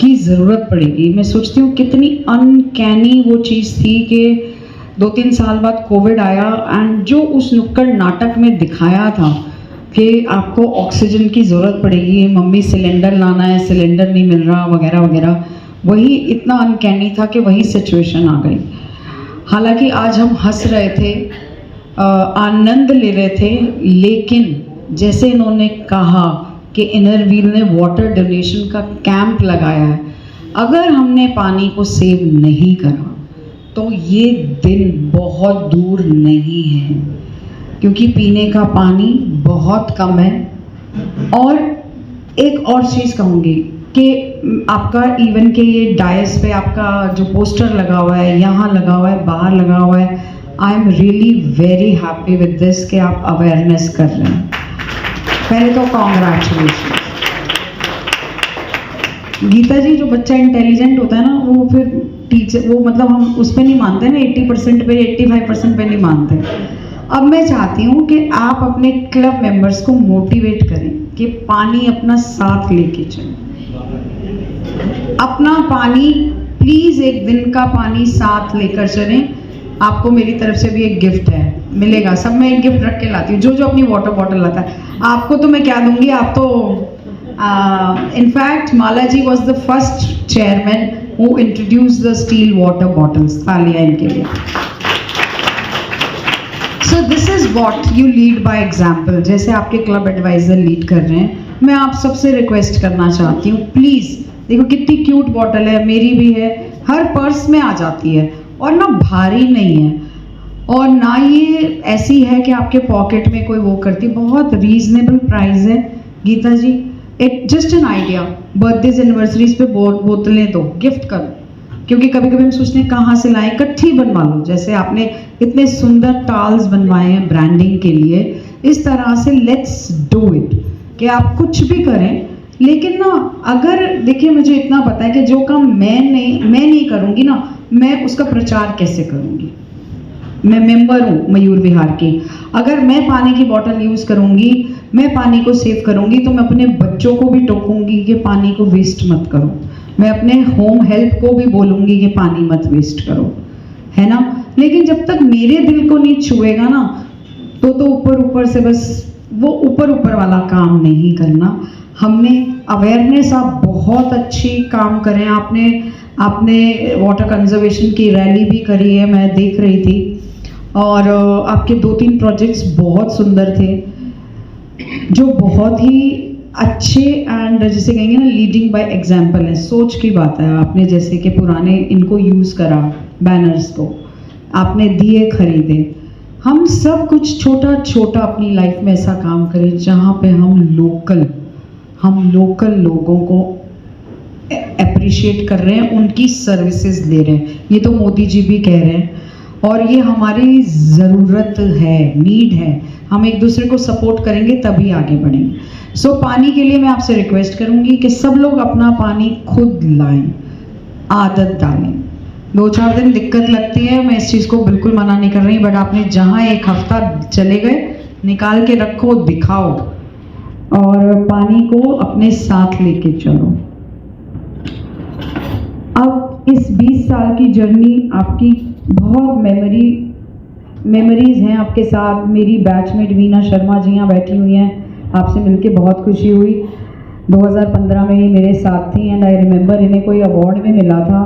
की ज़रूरत पड़ेगी। मैं सोचती हूँ कितनी अनकैनी वो चीज़ थी कि 2-3 साल बाद कोविड आया एंड जो उस नुक्कड़ नाटक में दिखाया था कि आपको ऑक्सीजन की ज़रूरत पड़ेगी, मम्मी सिलेंडर लाना है, सिलेंडर नहीं मिल रहा वगैरह वगैरह, वही इतना अनकैनी था कि वही सिचुएशन आ गई। हालांकि आज हम हंस रहे थे, आनंद ले रहे थे, लेकिन जैसे इन्होंने कहा कि इनर व्हील ने वाटर डोनेशन का कैंप लगाया है, अगर हमने पानी को सेव नहीं करा तो ये दिन बहुत दूर नहीं है, क्योंकि पीने का पानी बहुत कम है। और एक और चीज़ कहूँगी कि आपका इवन के ये डायस पे आपका जो पोस्टर लगा हुआ है, यहाँ लगा हुआ है, बाहर लगा हुआ है, I am really very happy with this कि आप अवेयरनेस कर रहे हैं। पहले तो कॉन्ग्रेचुलेशन। गीता जी, जो बच्चा इंटेलिजेंट होता है ना, वो फिर टीचर, वो मतलब हम उस पर नहीं मानते ना, 80% पे 85% पे नहीं मानते। अब मैं चाहती हूँ कि आप अपने क्लब मेंबर्स को मोटिवेट करें कि पानी अपना साथ लेके चलें। अपना पानी प्लीज़, एक दिन का पानी साथ लेकर चलें। आपको मेरी तरफ से भी एक गिफ्ट है, मिलेगा। सब मैं एक गिफ्ट रख के लाती हूँ, जो जो अपनी वाटर बॉटल लाता है। आपको तो मैं क्या दूंगी, आप तो in fact Mala ji was the first chairman who introduce the steel water bottles. तालियां इनके लिए। So this is what you lead by example. जैसे आपके क्लब एडवाइजर लीड कर रहे हैं, मैं आप सबसे रिक्वेस्ट करना चाहती हूँ, प्लीज़ देखो कितनी क्यूट बॉटल है, मेरी भी है, हर पर्स में आ जाती है और ना भारी नहीं है और ना ये ऐसी है कि आपके पॉकेट में कोई वो करती, बहुत रीजनेबल प्राइस है। गीता जी, एक just an idea, birthdays anniversaries पे बोतलें दो, गिफ्ट करो, क्योंकि कभी कभी हम सोचते हैं कहाँ से लाएं, इकट्ठी बनवा लो। जैसे आपने इतने सुंदर टाल्स बनवाए हैं ब्रांडिंग के लिए, इस तरह से लेट्स डू इट कि आप कुछ भी करें। लेकिन ना, अगर देखिए, मुझे इतना पता है कि जो काम मैं नहीं करूँगी ना, मैं उसका प्रचार कैसे करूँगी। मैं मेंबर हूँ मयूर विहार की, अगर मैं पानी की बोतल यूज़ करूँगी, मैं पानी को सेव करूँगी, तो मैं अपने बच्चों को भी टोकूंगी कि पानी को वेस्ट मत करो। मैं अपने होम हेल्प को भी बोलूँगी कि पानी मत वेस्ट करो, है ना। लेकिन जब तक मेरे दिल को नहीं छुएगा ना, तो ऊपर ऊपर से बस वो ऊपर ऊपर वाला काम नहीं करना। हमने अवेयरनेस, आप बहुत अच्छी काम करें। आपने वाटर कंजर्वेशन की रैली भी करी है, मैं देख रही थी, और आपके 2-3 प्रोजेक्ट्स बहुत सुंदर थे जो बहुत ही अच्छे एंड जिसे कहेंगे ना लीडिंग बाय एग्जाम्पल है। सोच की बात है, आपने जैसे कि पुराने इनको यूज़ करा, बैनर्स को आपने दिए खरीदे। हम सब कुछ छोटा छोटा अपनी लाइफ में ऐसा काम करें जहाँ पे हम लोकल लोगों को अप्रिशिएट कर रहे हैं, उनकी सर्विसेज दे रहे हैं। ये तो मोदी जी भी कह रहे हैं और ये हमारी ज़रूरत है, नीड है। हम एक दूसरे को सपोर्ट करेंगे तभी आगे बढ़ेंगे। सो पानी के लिए मैं आपसे रिक्वेस्ट करूंगी कि सब लोग अपना पानी खुद लाएं, आदत डालें। 2-4 दिन दिक्कत लगती है, मैं इस चीज़ को बिल्कुल मना नहीं कर रही, बट आपने जहाँ 1 हफ्ता चले गए, निकाल के रखो, दिखाओ और पानी को अपने साथ लेके चलो। अब इस 20 साल की जर्नी आपकी बहुत मेमोरीज हैं आपके साथ। मेरी बैचमेट वीना शर्मा जी यहाँ बैठी हुई हैं, आपसे मिलके बहुत खुशी हुई। 2015 में ये मेरे साथ थी एंड आई रिमेंबर इन्हें कोई अवार्ड भी मिला था,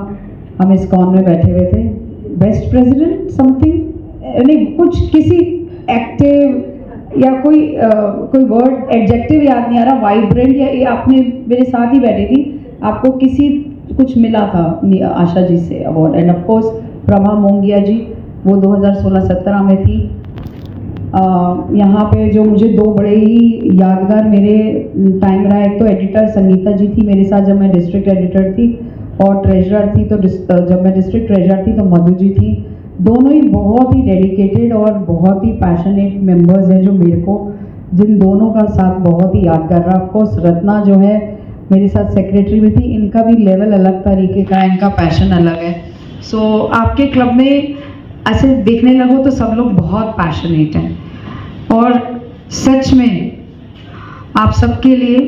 हम इस कॉर्न में बैठे हुए थे, बेस्ट प्रेसिडेंट समथिंग, नहीं कुछ किसी एक्टिव या कोई वर्ड एडजेक्टिव याद नहीं आ रहा, वाइब्रेंट या ये आपने मेरे साथ ही बैठी थी, आपको कुछ मिला था आशा जी से award. And of course Prabha Mongia ji, वो 2016-17 में थी। यहाँ पे जो मुझे 2 बड़े ही यादगार मेरे टाइम रहा, एक तो एडिटर संगीता जी थी मेरे साथ जब मैं डिस्ट्रिक्ट एडिटर थी, और ट्रेजरर थी तो जब मैं डिस्ट्रिक्ट ट्रेजरर थी तो मधु जी थी। दोनों ही बहुत ही डेडिकेटेड और बहुत ही पैशनेट मेंबर्स हैं जो मेरे को, जिन दोनों का साथ बहुत ही यादगार रहा। ऑफ कोर्स रत्ना जो है मेरे साथ सेक्रेटरी में थी, इनका भी लेवल अलग तरीके का है, इनका पैशन अलग है। सो आपके क्लब में ऐसे देखने लगो तो सब लोग बहुत पैशनेट हैं और सच में आप सबके लिए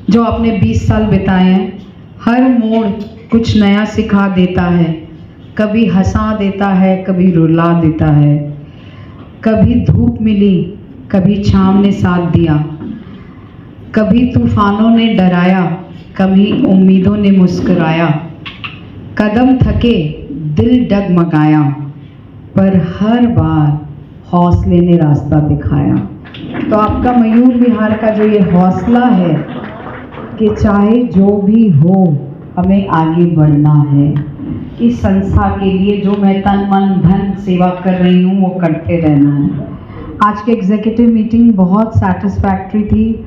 जो आपने 20 साल बिताए हैं, हर मोड़ कुछ नया सिखा देता है, कभी हंसा देता है, कभी रुला देता है, कभी धूप मिली, कभी छाँव ने साथ दिया, कभी तूफानों ने डराया, कभी उम्मीदों ने मुस्कुराया, कदम थके दिल डगमगाया, पर हर बार हौसले ने रास्ता दिखाया। तो आपका मयूर विहार का जो ये हौसला है कि चाहे जो भी हो हमें आगे बढ़ना है, इस संस्था के लिए जो मैं तन मन धन सेवा कर रही हूँ वो करते रहना है। आज की एग्जीक्यूटिव मीटिंग बहुत सेटिस्फैक्ट्री थी,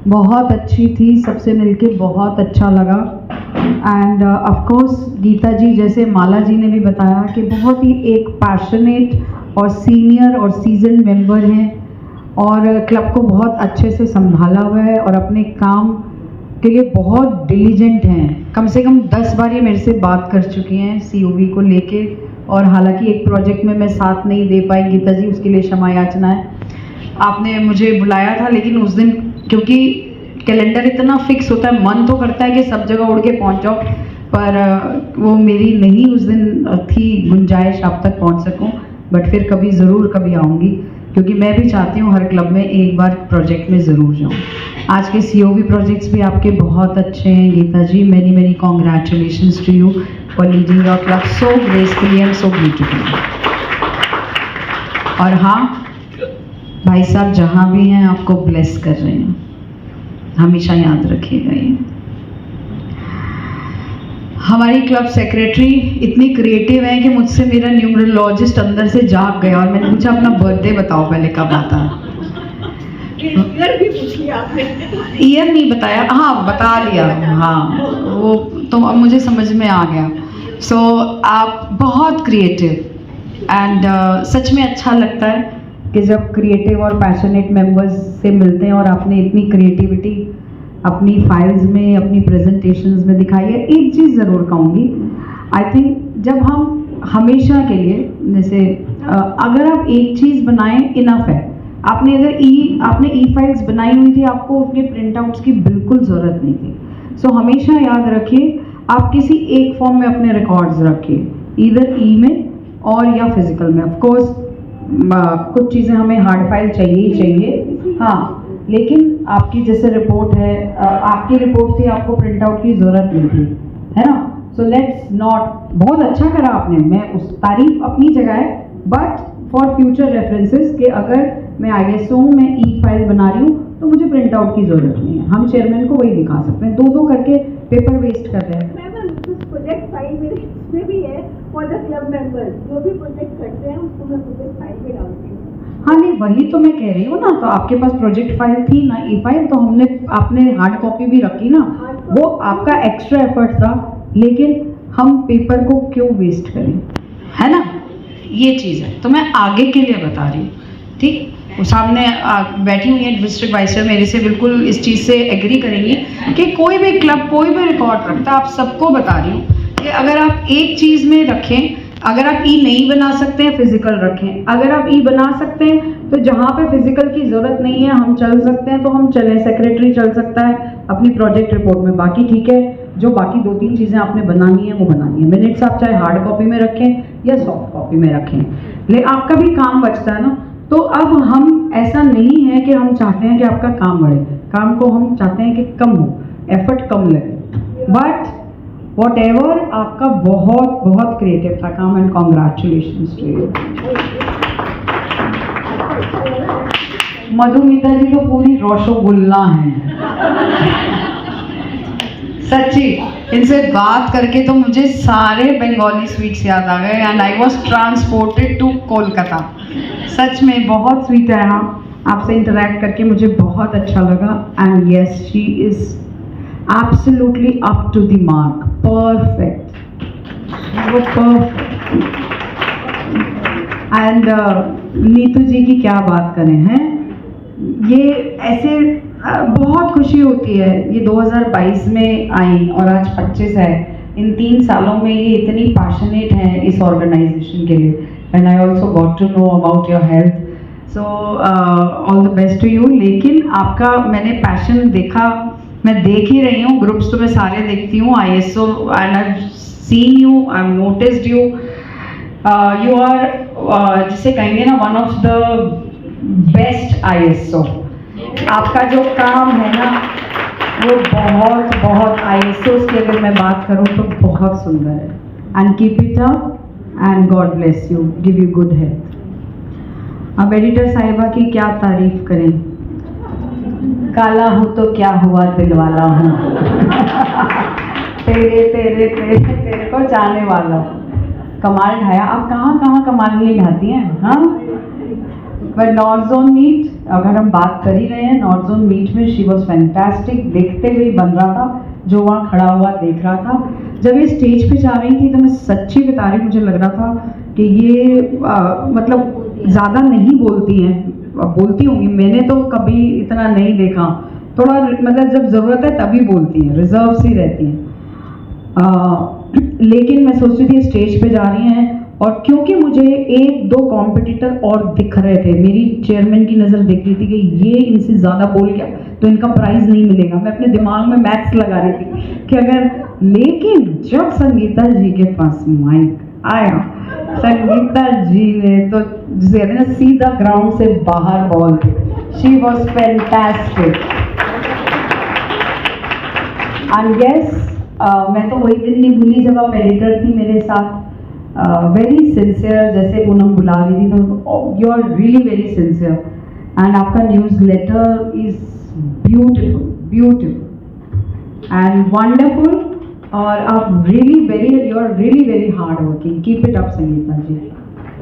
बहुत अच्छी थी, सबसे मिलके बहुत अच्छा लगा। एंड ऑफ कोर्स गीता जी जैसे माला जी ने भी बताया कि बहुत ही एक पैशनेट और सीनियर और सीजन मेंबर हैं और क्लब को बहुत अच्छे से संभाला हुआ है और अपने काम के लिए बहुत डिलीजेंट हैं। कम से कम 10 बार ये मेरे से बात कर चुकी हैं COV को लेके, और हालांकि एक प्रोजेक्ट में मैं साथ नहीं दे पाई गीता जी, उसके लिए क्षमा याचना है। आपने मुझे बुलाया था लेकिन उस दिन क्योंकि कैलेंडर इतना फिक्स होता है, मन तो करता है कि सब जगह उड़ के पहुंच जाओ, पर वो मेरी नहीं उस दिन थी गुंजाइश आप तक पहुंच सकूं, बट फिर कभी ज़रूर कभी आऊँगी, क्योंकि मैं भी चाहती हूँ हर क्लब में एक बार प्रोजेक्ट में ज़रूर जाऊँ। आज के COV प्रोजेक्ट्स भी आपके बहुत अच्छे हैं Geeta ji, many congratulations to you for leading your club so gracefully and so beautifully. और हाँ भाई साहब जहाँ भी हैं आपको ब्लेस कर रहे हैं, हमेशा याद रखिएगा ये। हमारी क्लब सेक्रेटरी इतनी क्रिएटिव है कि मुझसे मेरा न्यूमरोलॉजिस्ट अंदर से जाग गया और मैंने पूछा अपना बर्थडे बताओ पहले कब आता है। ईयर नहीं बताया, हाँ बता लिया, हाँ वो तो अब मुझे समझ में आ गया। सो आप बहुत क्रिएटिव एंड सच में अच्छा लगता है कि जब क्रिएटिव और पैशनेट मेंबर्स से मिलते हैं और आपने इतनी क्रिएटिविटी अपनी फाइल्स में, अपनी प्रेजेंटेशंस में दिखाई है। एक चीज़ ज़रूर कहूँगी, आई थिंक जब हम हमेशा के लिए जैसे अगर आप एक चीज़ बनाएं इनफ है। आपने अगर आपने ई फाइल्स बनाई हुई थी, आपको उसके प्रिंट आउट्स की बिल्कुल ज़रूरत नहीं थी। सो हमेशा याद रखिए आप किसी एक फॉर्म में अपने रिकॉर्ड्स रखिए, ईदर ई में और या फिजिकल में। ऑफ कोर्स कुछ चीज़ें हमें हार्ड फाइल चाहिए ही चाहिए, हाँ, लेकिन आपकी जैसे रिपोर्ट है, आपकी रिपोर्ट थी, आपको प्रिंट आउट की ज़रूरत नहीं थी, है ना? सो लेट्स नॉट, बहुत अच्छा करा आपने, मैं उस तारीफ अपनी जगह है, बट फॉर फ्यूचर रेफरेंसेस कि अगर मैं ISO हूँ, मैं ई फाइल बना रही हूँ, तो मुझे प्रिंट आउट की ज़रूरत नहीं है। हम चेयरमैन को वही दिखा सकते हैं, दो करके पेपर वेस्ट कर रहे हैं। प्रोजेक्ट फाइल मेरे इसमें भी है फॉर द क्लब मेंबर्स, जो भी प्रोजेक्ट करते हैं उसको मैं प्रोजेक्ट फाइल में डालती हूँ। हाँ नहीं, वही तो मैं कह रही हूँ ना, तो आपके पास प्रोजेक्ट फाइल थी ना, ई फाइल, तो आपने हार्ड कॉपी भी रखी ना, वो आपका एक्स्ट्रा एफर्ट था, लेकिन हम पेपर को क्यों वेस्ट करें, है ना? ये चीज़ है, तो मैं आगे के लिए बता रही हूँ, ठीक? वो सामने बैठी हुई है डिस्ट्रिक्ट वाइस चेयर, मेरे से बिल्कुल इस चीज़ से एग्री करेंगी कि कोई भी क्लब कोई भी रिकॉर्ड रखता, आप सबको बता रही हूँ कि अगर आप एक चीज़ में रखें, अगर आप ई नहीं बना सकते हैं फिजिकल रखें, अगर आप ई बना सकते हैं तो जहाँ पे फिजिकल की ज़रूरत नहीं है हम चल सकते हैं तो हम चलें, सेक्रेटरी चल सकता है अपनी प्रोजेक्ट रिपोर्ट में, बाकी ठीक है, जो बाकी 2-3 चीज़ें आपने बनानी है वो बनानी है। मिनट्स आप चाहे हार्ड कॉपी में रखें या सॉफ्ट कॉपी में रखें, लेकिन आपका भी काम बचता है ना। तो अब हम ऐसा नहीं है कि हम चाहते हैं कि आपका काम बढ़े, काम को हम चाहते हैं कि कम हो, एफर्ट कम लगे, बट व्हाटएवर आपका बहुत बहुत क्रिएटिव था काम, and congratulations to you. Madhumita ji तो पूरी रोशोगुल्ला हैं सच्ची, इनसे बात करके तो मुझे सारे बंगाली स्वीट्स याद आ गए, and I was transported to Kolkata. सच में बहुत स्वीट है, हाँ, आपसे इंटरेक्ट करके मुझे बहुत अच्छा लगा, and yes she is absolutely up to the mark, perfect, वो परफेक्ट। एंड नीतू जी की क्या बात करें, हैं, ये ऐसे बहुत खुशी होती है, ये 2022 में आई और आज 25 है, इन 3 सालों में ये इतनी पैशनेट है इस ऑर्गेनाइजेशन के लिए, and I also got to know about your health, so all the best to you. लेकिन आपका मैंने पैशन देखा, मैं देख ही रही हूँ, ग्रुप्स तो मैं सारे देखती हूँ, ISO, and I have seen you, I have noticed you, you are जिसे कहेंगे ना one of the best ISO। आपका जो काम है ना वो बहुत बहुत ISOs की अगर मैं बात करूँ तो बहुत सुंदर है, and keep it up and God bless you, give you good health. अब एडिटर साहिबा की क्या तारीफ करें, काला हूँ तो क्या हुआ दिल वाला हूँ तेरे तेरे तेरे तेरे को जाने वाला हूँ, कमाल ढाया। आप कहाँ कहाँ कमाल नहीं ढाती हैं, हाँ? पर नॉर्थ जोन मीट, अगर हम बात कर ही रहे हैं, नॉर्थ जोन मीट में शी वॉज फैंटास्टिक, देखते हुए बन रहा था, जो वहाँ खड़ा हुआ देख रहा था। जब ये स्टेज पे जा रही थी तो मैं सच्ची बता रही, मुझे लग रहा था कि ये मतलब ज़्यादा नहीं बोलती हैं, बोलती होंगी, मैंने तो कभी इतना नहीं देखा, थोड़ा मतलब जब ज़रूरत है तभी बोलती हैं, रिजर्व सी रहती हैं। लेकिन मैं सोच रही थी स्टेज पे जा रही हैं, और क्योंकि मुझे 1-2 कॉम्पिटिटर और दिख रहे थे, मेरी चेयरमैन की नज़र देख रही थी कि ये इनसे ज़्यादा बोल गया तो इनका प्राइज़ नहीं मिलेगा। मैं अपने दिमाग में मैथ्स लगा रही थी कि अगर, लेकिन जब संगीता जी के पास माइक आया, संगीता जी ने तो जिसे कहते हैं ना सीधा ग्राउंड से बाहर बॉल थी, she was fantastic. And yes, मैं तो वही दिन नहीं भूली जब आप एडिटर थी मेरे साथ, वेरी सिंसियर, जैसे पूनम बुला रही थी तो you are really very sincere, and आपका newsletter is beautiful beautiful and wonderful, और आप really very, you are really very hard working, keep it up Sangeeta ji,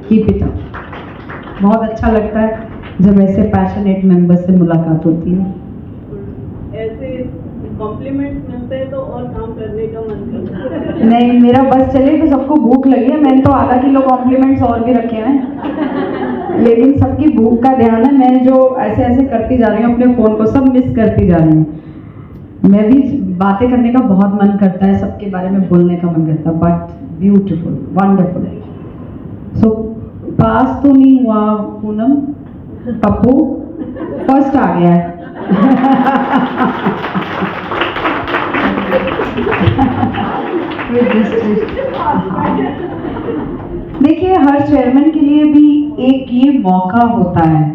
keep it up. बहुत अच्छा लगता है जब ऐसे पैशनेट मेंबर से मुलाकात होती है। ऐसे कॉम्प्लीमेंट मिलते हैं तो और काम करने का मन करता है। नहीं, मेरा बस चले तो सबको भूख लगी है, मैंने तो आधा किलो कॉम्प्लीमेंट्स और भी रखे हैं, लेकिन सबकी भूख का ध्यान है, मैं जो ऐसे ऐसे करती जा रही हूँ अपने फ़ोन को, सब मिस करती जा रही हूँ। मैं भी बातें करने का बहुत मन करता है, सबके बारे में बोलने का मन करता है, बट ब्यूटीफुल, वंडरफुल। सो पास तो नहीं हुआ पूनम, पप्पू फर्स्ट आ गया है देखिए हर चेयरमैन के लिए भी एक ये मौका होता है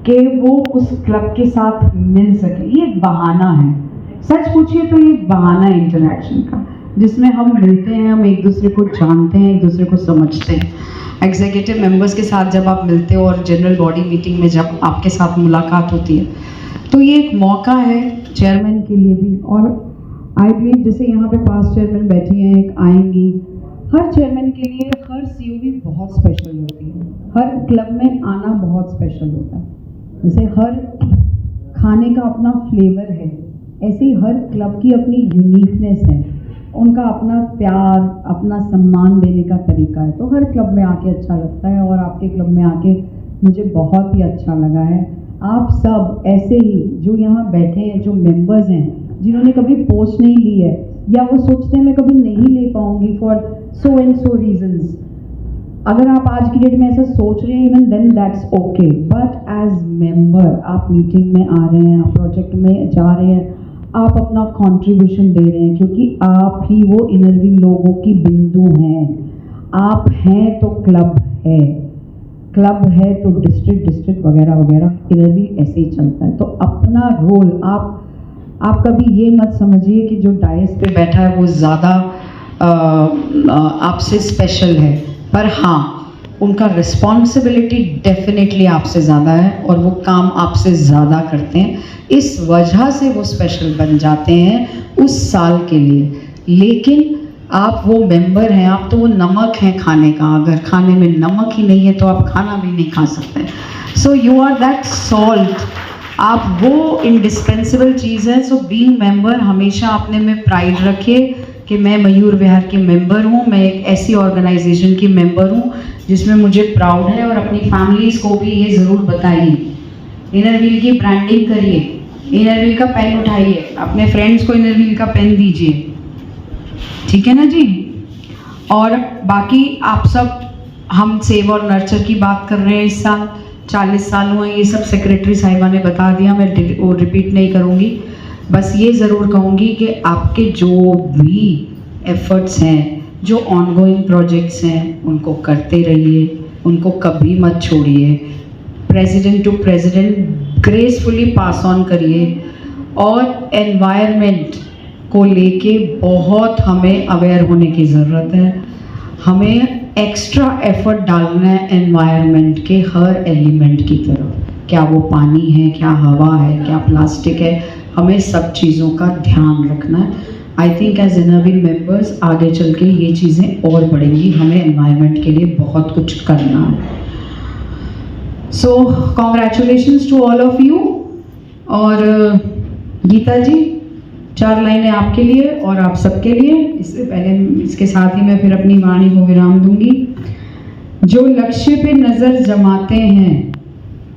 कि वो उस क्लब के साथ मिल सके। ये एक बहाना है, सच पूछिए तो ये एक बहाना है इंटरेक्शन का, जिसमें हम मिलते हैं, हम एक दूसरे को जानते हैं, एक दूसरे को समझते हैं। एग्जीक्यूटिव मेंबर्स के साथ जब आप मिलते हो और जनरल बॉडी मीटिंग में जब आपके साथ मुलाकात होती है, तो ये एक मौका है चेयरमैन के लिए भी। और आई बिलीव जैसे यहाँ पे पास चेयरमैन बैठी हैं, एक आएंगी, हर चेयरमैन के लिए हर सीओवी बहुत स्पेशल होती है, हर क्लब में आना बहुत स्पेशल होता है। जैसे हर खाने का अपना फ्लेवर है, ऐसे ही हर क्लब की अपनी यूनिकनेस है, उनका अपना प्यार, अपना सम्मान देने का तरीका है। तो हर क्लब में आके अच्छा लगता है, और आपके क्लब में आके मुझे बहुत ही अच्छा लगा है। आप सब ऐसे ही जो यहाँ बैठे हैं, जो मेंबर्स हैं, जिन्होंने कभी पोस्ट नहीं ली है या वो सोचते हैं मैं कभी नहीं ले पाऊंगी for so and so reasons, अगर आप आज की डेट में ऐसा सोच रहे हैं, even then that's okay, but as member आप मीटिंग में आ रहे हैं, आप प्रोजेक्ट में जा रहे हैं, आप अपना कंट्रीब्यूशन दे रहे हैं, क्योंकि आप ही वो इनर व्हील लोगों की बिंदु हैं। आप हैं तो क्लब है, क्लब है तो डिस्ट्रिक्ट वगैरह वगैरह, इनर व्हील ऐसे ही चलता है। तो अपना रोल आप कभी ये मत समझिए कि जो डायस पे बैठा है वो ज़्यादा आपसे स्पेशल है, पर हाँ उनका रिस्पॉन्सिबिलिटी डेफिनेटली आपसे ज़्यादा है और वो काम आपसे ज़्यादा करते हैं, इस वजह से वो स्पेशल बन जाते हैं उस साल के लिए। लेकिन आप वो मेंबर हैं, आप तो वो नमक हैं खाने का, अगर खाने में नमक ही नहीं है तो आप खाना भी नहीं खा सकते। So you are that salt, आप वो इंडिस्पेंसिबल चीज़ है। सो बीइंग मेंबर हमेशा अपने में प्राइड रखिए कि मैं मयूर विहार की मेंबर हूँ, मैं एक ऐसी ऑर्गेनाइजेशन की मेंबर हूँ जिसमें मुझे प्राउड है। और अपनी फैमिलीज़ को भी ये ज़रूर बताइए, इनर व्हील की ब्रांडिंग करिए, इनर व्हील का पेन उठाइए, अपने फ्रेंड्स को इनर व्हील का पेन दीजिए, ठीक है ना जी। और बाकी आप सब, हम सेव और नर्चर की बात कर रहे हैं, इस साल 40 साल हुए, ये सब सेक्रेटरी साहिबा ने बता दिया, मैं वो रिपीट नहीं करूँगी। बस ये ज़रूर कहूँगी कि आपके जो भी एफर्ट्स हैं, जो ऑनगोइंग प्रोजेक्ट्स हैं, उनको करते रहिए, उनको कभी मत छोड़िए। President to president gracefully pass on करिए। और एनवायरनमेंट को लेके बहुत हमें अवेयर होने की ज़रूरत है, हमें एक्स्ट्रा एफर्ट डालना है एनवायरनमेंट के हर एलिमेंट की तरफ, क्या वो पानी है, क्या हवा है, क्या प्लास्टिक है, हमें सब चीज़ों का ध्यान रखना है। I think as inner wheel members आगे चल के ये चीज़ें और बढ़ेंगी, हमें एनवायरनमेंट के लिए बहुत कुछ करना है। So congratulations to all of you. और गीता जी 4 लाइनें आपके लिए और आप सबके लिए। इससे पहले, इसके साथ ही मैं फिर अपनी वाणी को विराम दूंगी। जो लक्ष्य पे नज़र जमाते हैं,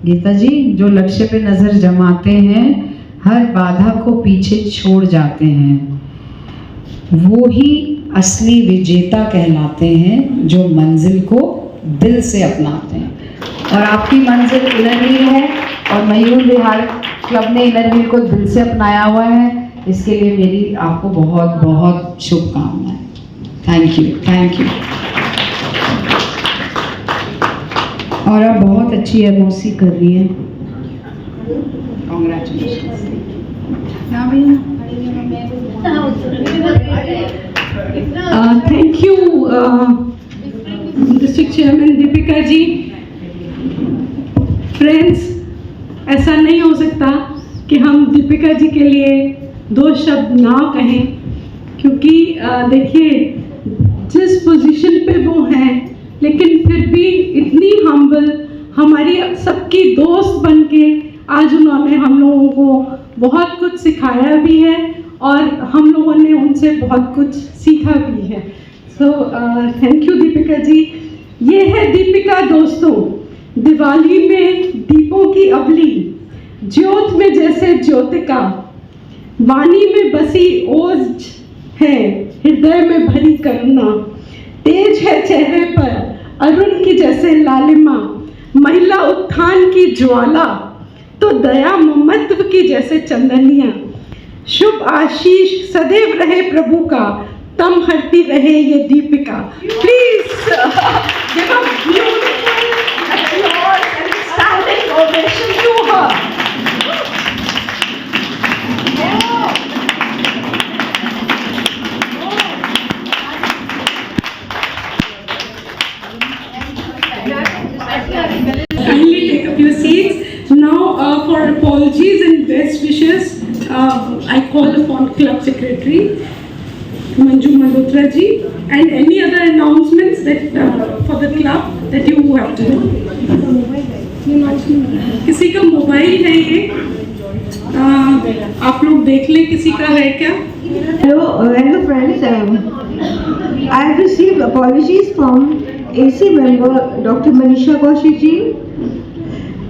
गीता जी, जो लक्ष्य पे नज़र जमाते हैं, हर बाधा को पीछे छोड़ जाते हैं, वो ही असली विजेता कहलाते हैं, जो मंजिल को दिल से अपनाते हैं। और आपकी मंजिल इनर व्हील है, और मयूर विहार क्लब ने इनर व्हील को दिल से अपनाया हुआ है। इसके लिए मेरी आपको बहुत बहुत शुभकामनाएं। Thank you, thank you. और आप बहुत अच्छी एमओसी कर रही हैं, congratulation. Thank you district chairman Deepika ji. Friends, ऐसा नहीं हो सकता कि हम दीपिका जी के लिए 2 शब्द ना कहें, क्योंकि देखिए जिस पोजीशन पे वो हैं, लेकिन फिर भी इतनी हम्बल, हमारी सबकी दोस्त बन के आज उन्होंने हम लोगों को बहुत कुछ सिखाया भी है और हम लोगों ने उनसे बहुत कुछ सीखा भी है। सो थैंक यू दीपिका जी। ये है दीपिका दोस्तों, दिवाली में दीपों की अवली, ज्योत में जैसे ज्योतिका, वाणी में बसी ओज है, हृदय में भरी करुणा, तेज है चेहरे पर अरुण की जैसे लालिमा, महिला उत्थान की ज्वाला तो दया ममत्व की जैसे चंदनिया, शुभ आशीष सदैव रहे प्रभु का, तम हरती रहे ये Deepika. Please for apologies and best wishes, I call upon Club Secretary Manju Malhotra ji, and any other announcements that for the club that you have to do. किसी का मोबाइल है ये, आप लोग देख लें किसी का है क्या? Hello friends. I have received apologies from AC member Dr. Manisha Kaushik ji,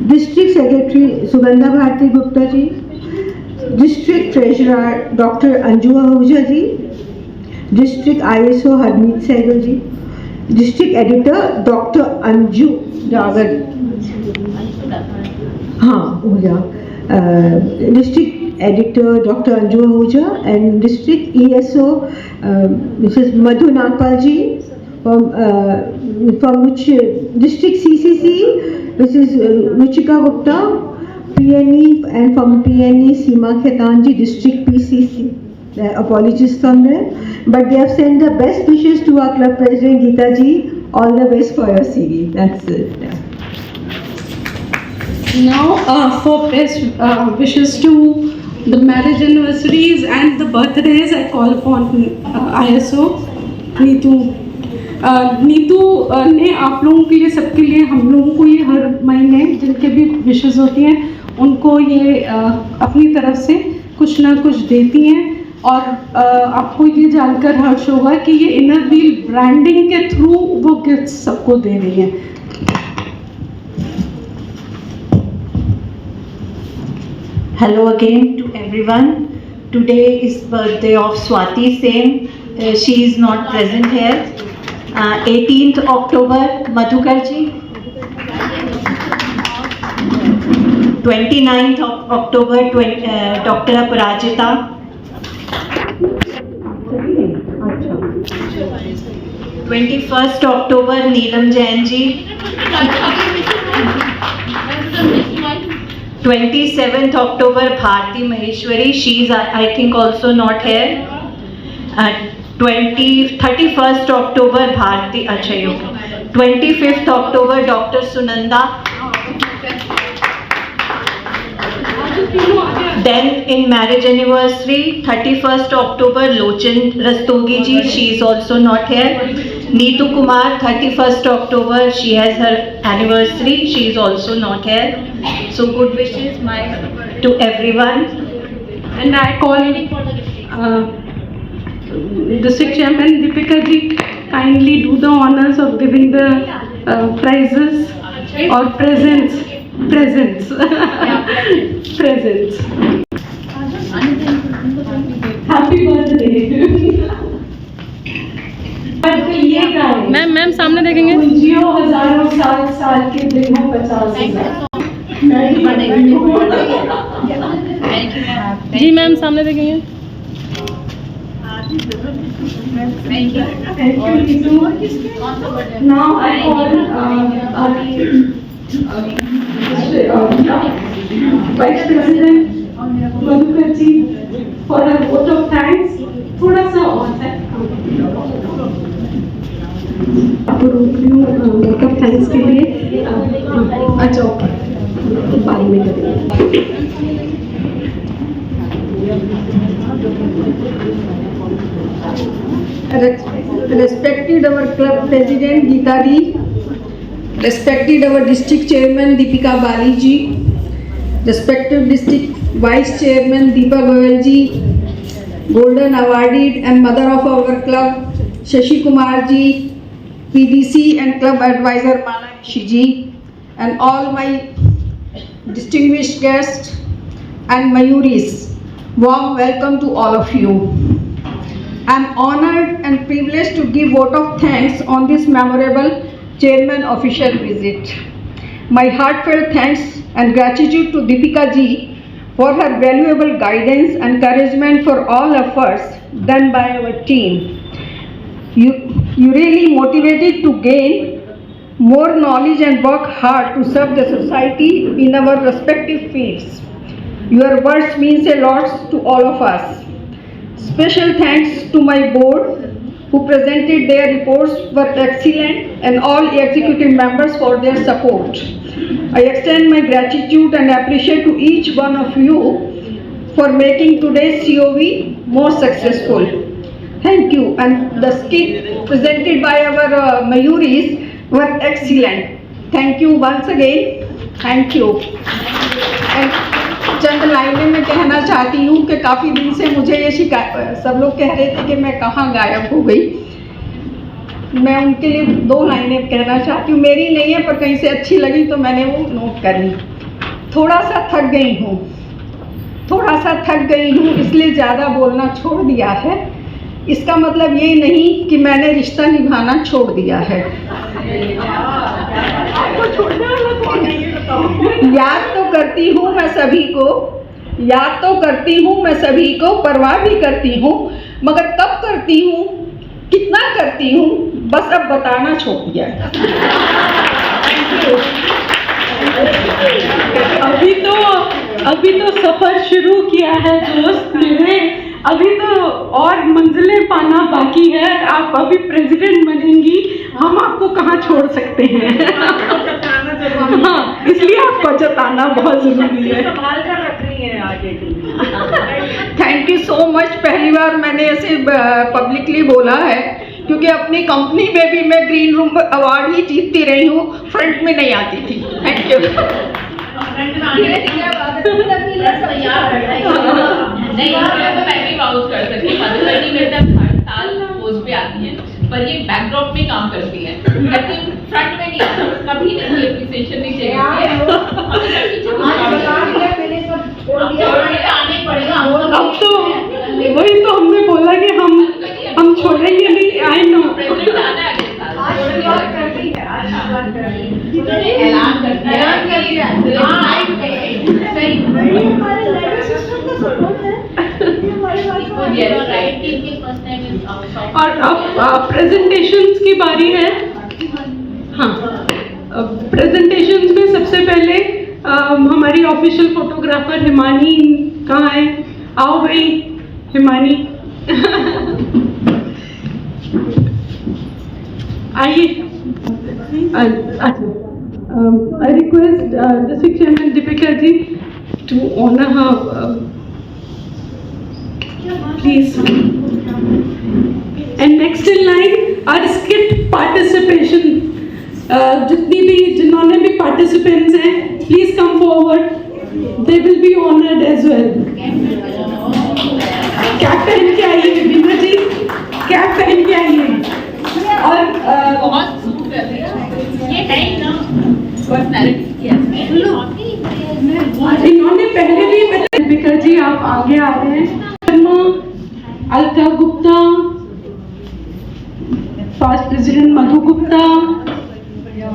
District Secretary Sugandha Bharti Gupta ji, District Treasurer Dr. Anju Ahuja ji, District ISO Harmeet Sehgal ji, District Editor Dr. Anju Dagar, District Editor Dr. Anju Ahuja, and District ESO Mrs. Madhu Nagpal ji, from which District CCC Mrs. Ruchika Gupta, PNE, and from PNE Seema Khetan ji, District PCC. Apologies from there, but they have sent the best wishes to our club president Geeta ji. All the best for your CV. That's it. Now, for best wishes to the marriage anniversaries and the birthdays, I call upon ISO Neetu. Neetu ने आप लोगों के लिए, सबके लिए, हम लोगों को ये हर महीने जिनके भी विशेष होती हैं उनको ये अपनी तरफ से कुछ ना कुछ देती हैं, और आपको ये जानकर हर्ष होगा कि ये इनर व्हील ब्रांडिंग के थ्रू वो गिफ्ट्स सबको दे रही हैं। Hello again to everyone. Today is birthday of Swati Sen. She is not present here. 18th October, Madhukar ji. 29th of October, Dr. Aparajita. 21st October, Neelam Jain ji. 27th October, Bharti Maheshwari. She is, I think, also not here. 31st October, Bharti Achayuk. 25th October, Dr. Sunanda. Then in marriage anniversary, 31st October, Lochan Rastogi ji. She is also not here. Neetu Kumar, 31st October, she has her anniversary. She is also not here. So good wishes to everyone. And I call District Chairman Deepika ji, kindly do the honors of giving the prizes or presents. Happy birthday. Ma'am सामने देखेंगे। जियो हजारों साल के दिन हो 50,000। जी ma'am सामने देखेंगे। Thank you, Neetu. Now I call Vice President Madhukar ji for a vote of thanks. थोड़ा सा और है। आपको रोक रही हूँ vote of thanks के लिए। अच्छा ओके, बाद में करेंगे। Respected our club president Geeta ji, respected our district chairman Deepika Bali ji, respected district vice chairman Deepa Goyal ji, golden awarded and mother of our club Shashi Kumar ji, PDC and club advisor Mala Rishi ji, and all my distinguished guests and Mayuris, warm welcome to all of you. I am honored and privileged to give vote of thanks on this memorable chairman official visit. My heartfelt thanks and gratitude to Deepika ji for her valuable guidance and encouragement for all efforts done by our team. You really motivated to gain more knowledge and work hard to serve the society in our respective fields. Your words means a lot to all of us. Special thanks to my board, who presented their reports were excellent, and all executive members for their support. I extend my gratitude and appreciation to each one of you for making today's COV more successful. Thank you. And the skit presented by our Mayuris were excellent. Thank you once again. Thank you. And चंद लाइनें मैं कहना चाहती हूँ कि काफ़ी दिन से मुझे ये शिकायत, सब लोग कह रहे थे कि मैं कहाँ गायब हो गई। मैं उनके लिए 2 लाइनें कहना चाहती हूँ, मेरी नहीं है पर कहीं से अच्छी लगी तो मैंने वो नोट कर ली। थोड़ा सा थक गई हूँ इसलिए ज़्यादा बोलना छोड़ दिया है। इसका मतलब ये नहीं कि मैंने रिश्ता निभाना छोड़ दिया है। याद तो करती हूँ मैं सभी को, परवाह भी करती हूँ, मगर कब करती हूँ, कितना करती हूँ, बस अब बताना छोड़ दिया। अभी तो सफर शुरू किया है दोस्त मेरे, अभी तो और मंजिलें पाना बाकी है। आप अभी प्रेसिडेंट बनेंगी, हम आपको कहाँ छोड़ सकते हैं। हाँ, इसलिए आपको जताना बहुत जरूरी है। संभाल कर रख रही हैं आगे के लिए। Thank you so much. पहली बार मैंने ऐसे पब्लिकली बोला है, क्योंकि अपनी कंपनी में भी मैं ग्रीन रूम अवार्ड ही जीतती रही हूँ, फ्रंट में नहीं आती थी। Thank you. नहीं, मैं भी वाउच कर सकती हूँ। मधुबनी में तब हर साल पोस्ट पे आती है, पर ये बैकड्रॉप में काम करती है, लेकिन फ्रंट में नहीं आती, कभी नहीं एप्रिसिएशन नहीं चाहिए। अब तो वही तो हमने बोला कि हम छोड़ेंगे नहीं। आई नो और अब प्रेजेंटेशंस की बारी है। हाँ, प्रेजेंटेशंस में सबसे पहले हमारी ऑफिशियल फोटोग्राफर हिमानी कहाँ है? आओ भाई हिमानी। आइए। I request District Chairman Deepika ji to honor her, please. And next in line, our skit participation. जिन्होंने भी participants हैं, please come forward. They will be honored as well. Cap पहन के आइए बीना जी, कैप पहन के आइए। और बहुत सूट कर रही है, ये है ना पर्सनैलिटी की इन्होंने पहले भी बताया। दीपिका जी आप आगे आ रहे हैं। Alka Gupta, past president Madhu Gupta,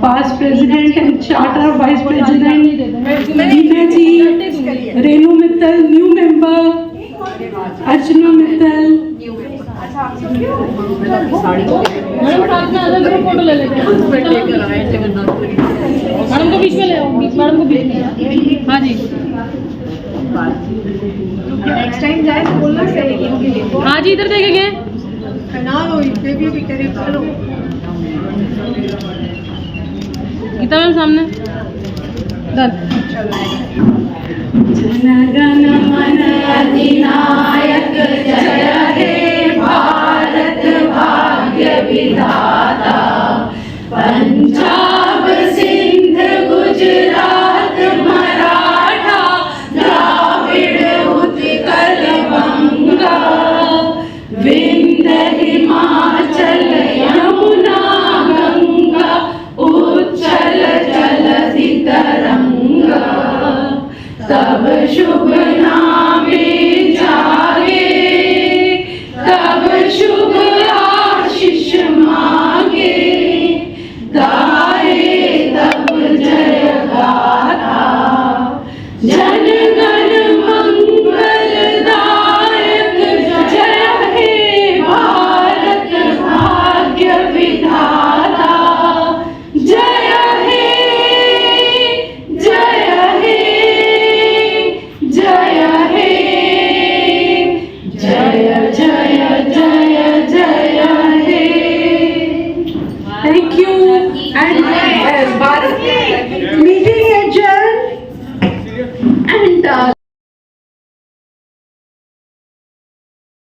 past president and charter vice president Deena ji, Renu Mittal new member, Archana Mittal. Photo ले लेते हैं। मैडम को बीच में ले आओ, मैडम को बीच में। हाँ जी, नेक्स्ट टाइम जाए तो बोलना सही। हाँ जी, इधर देखेंगे ना लो, इतने भी करीब चलो। गीता मैम सामने। जनगण मन अधिनायक जय हे भारत भाग्य विधाता, पंजाब सिंध गुजरात मराठा द्राविड़ उत्कल बंगा, विंध्य हिमाचल यमुना गंगा, उच्चल जलधि तरंगा, तब शुभ नामे जागे, तब शुभ आशीष मांगे। Thank you and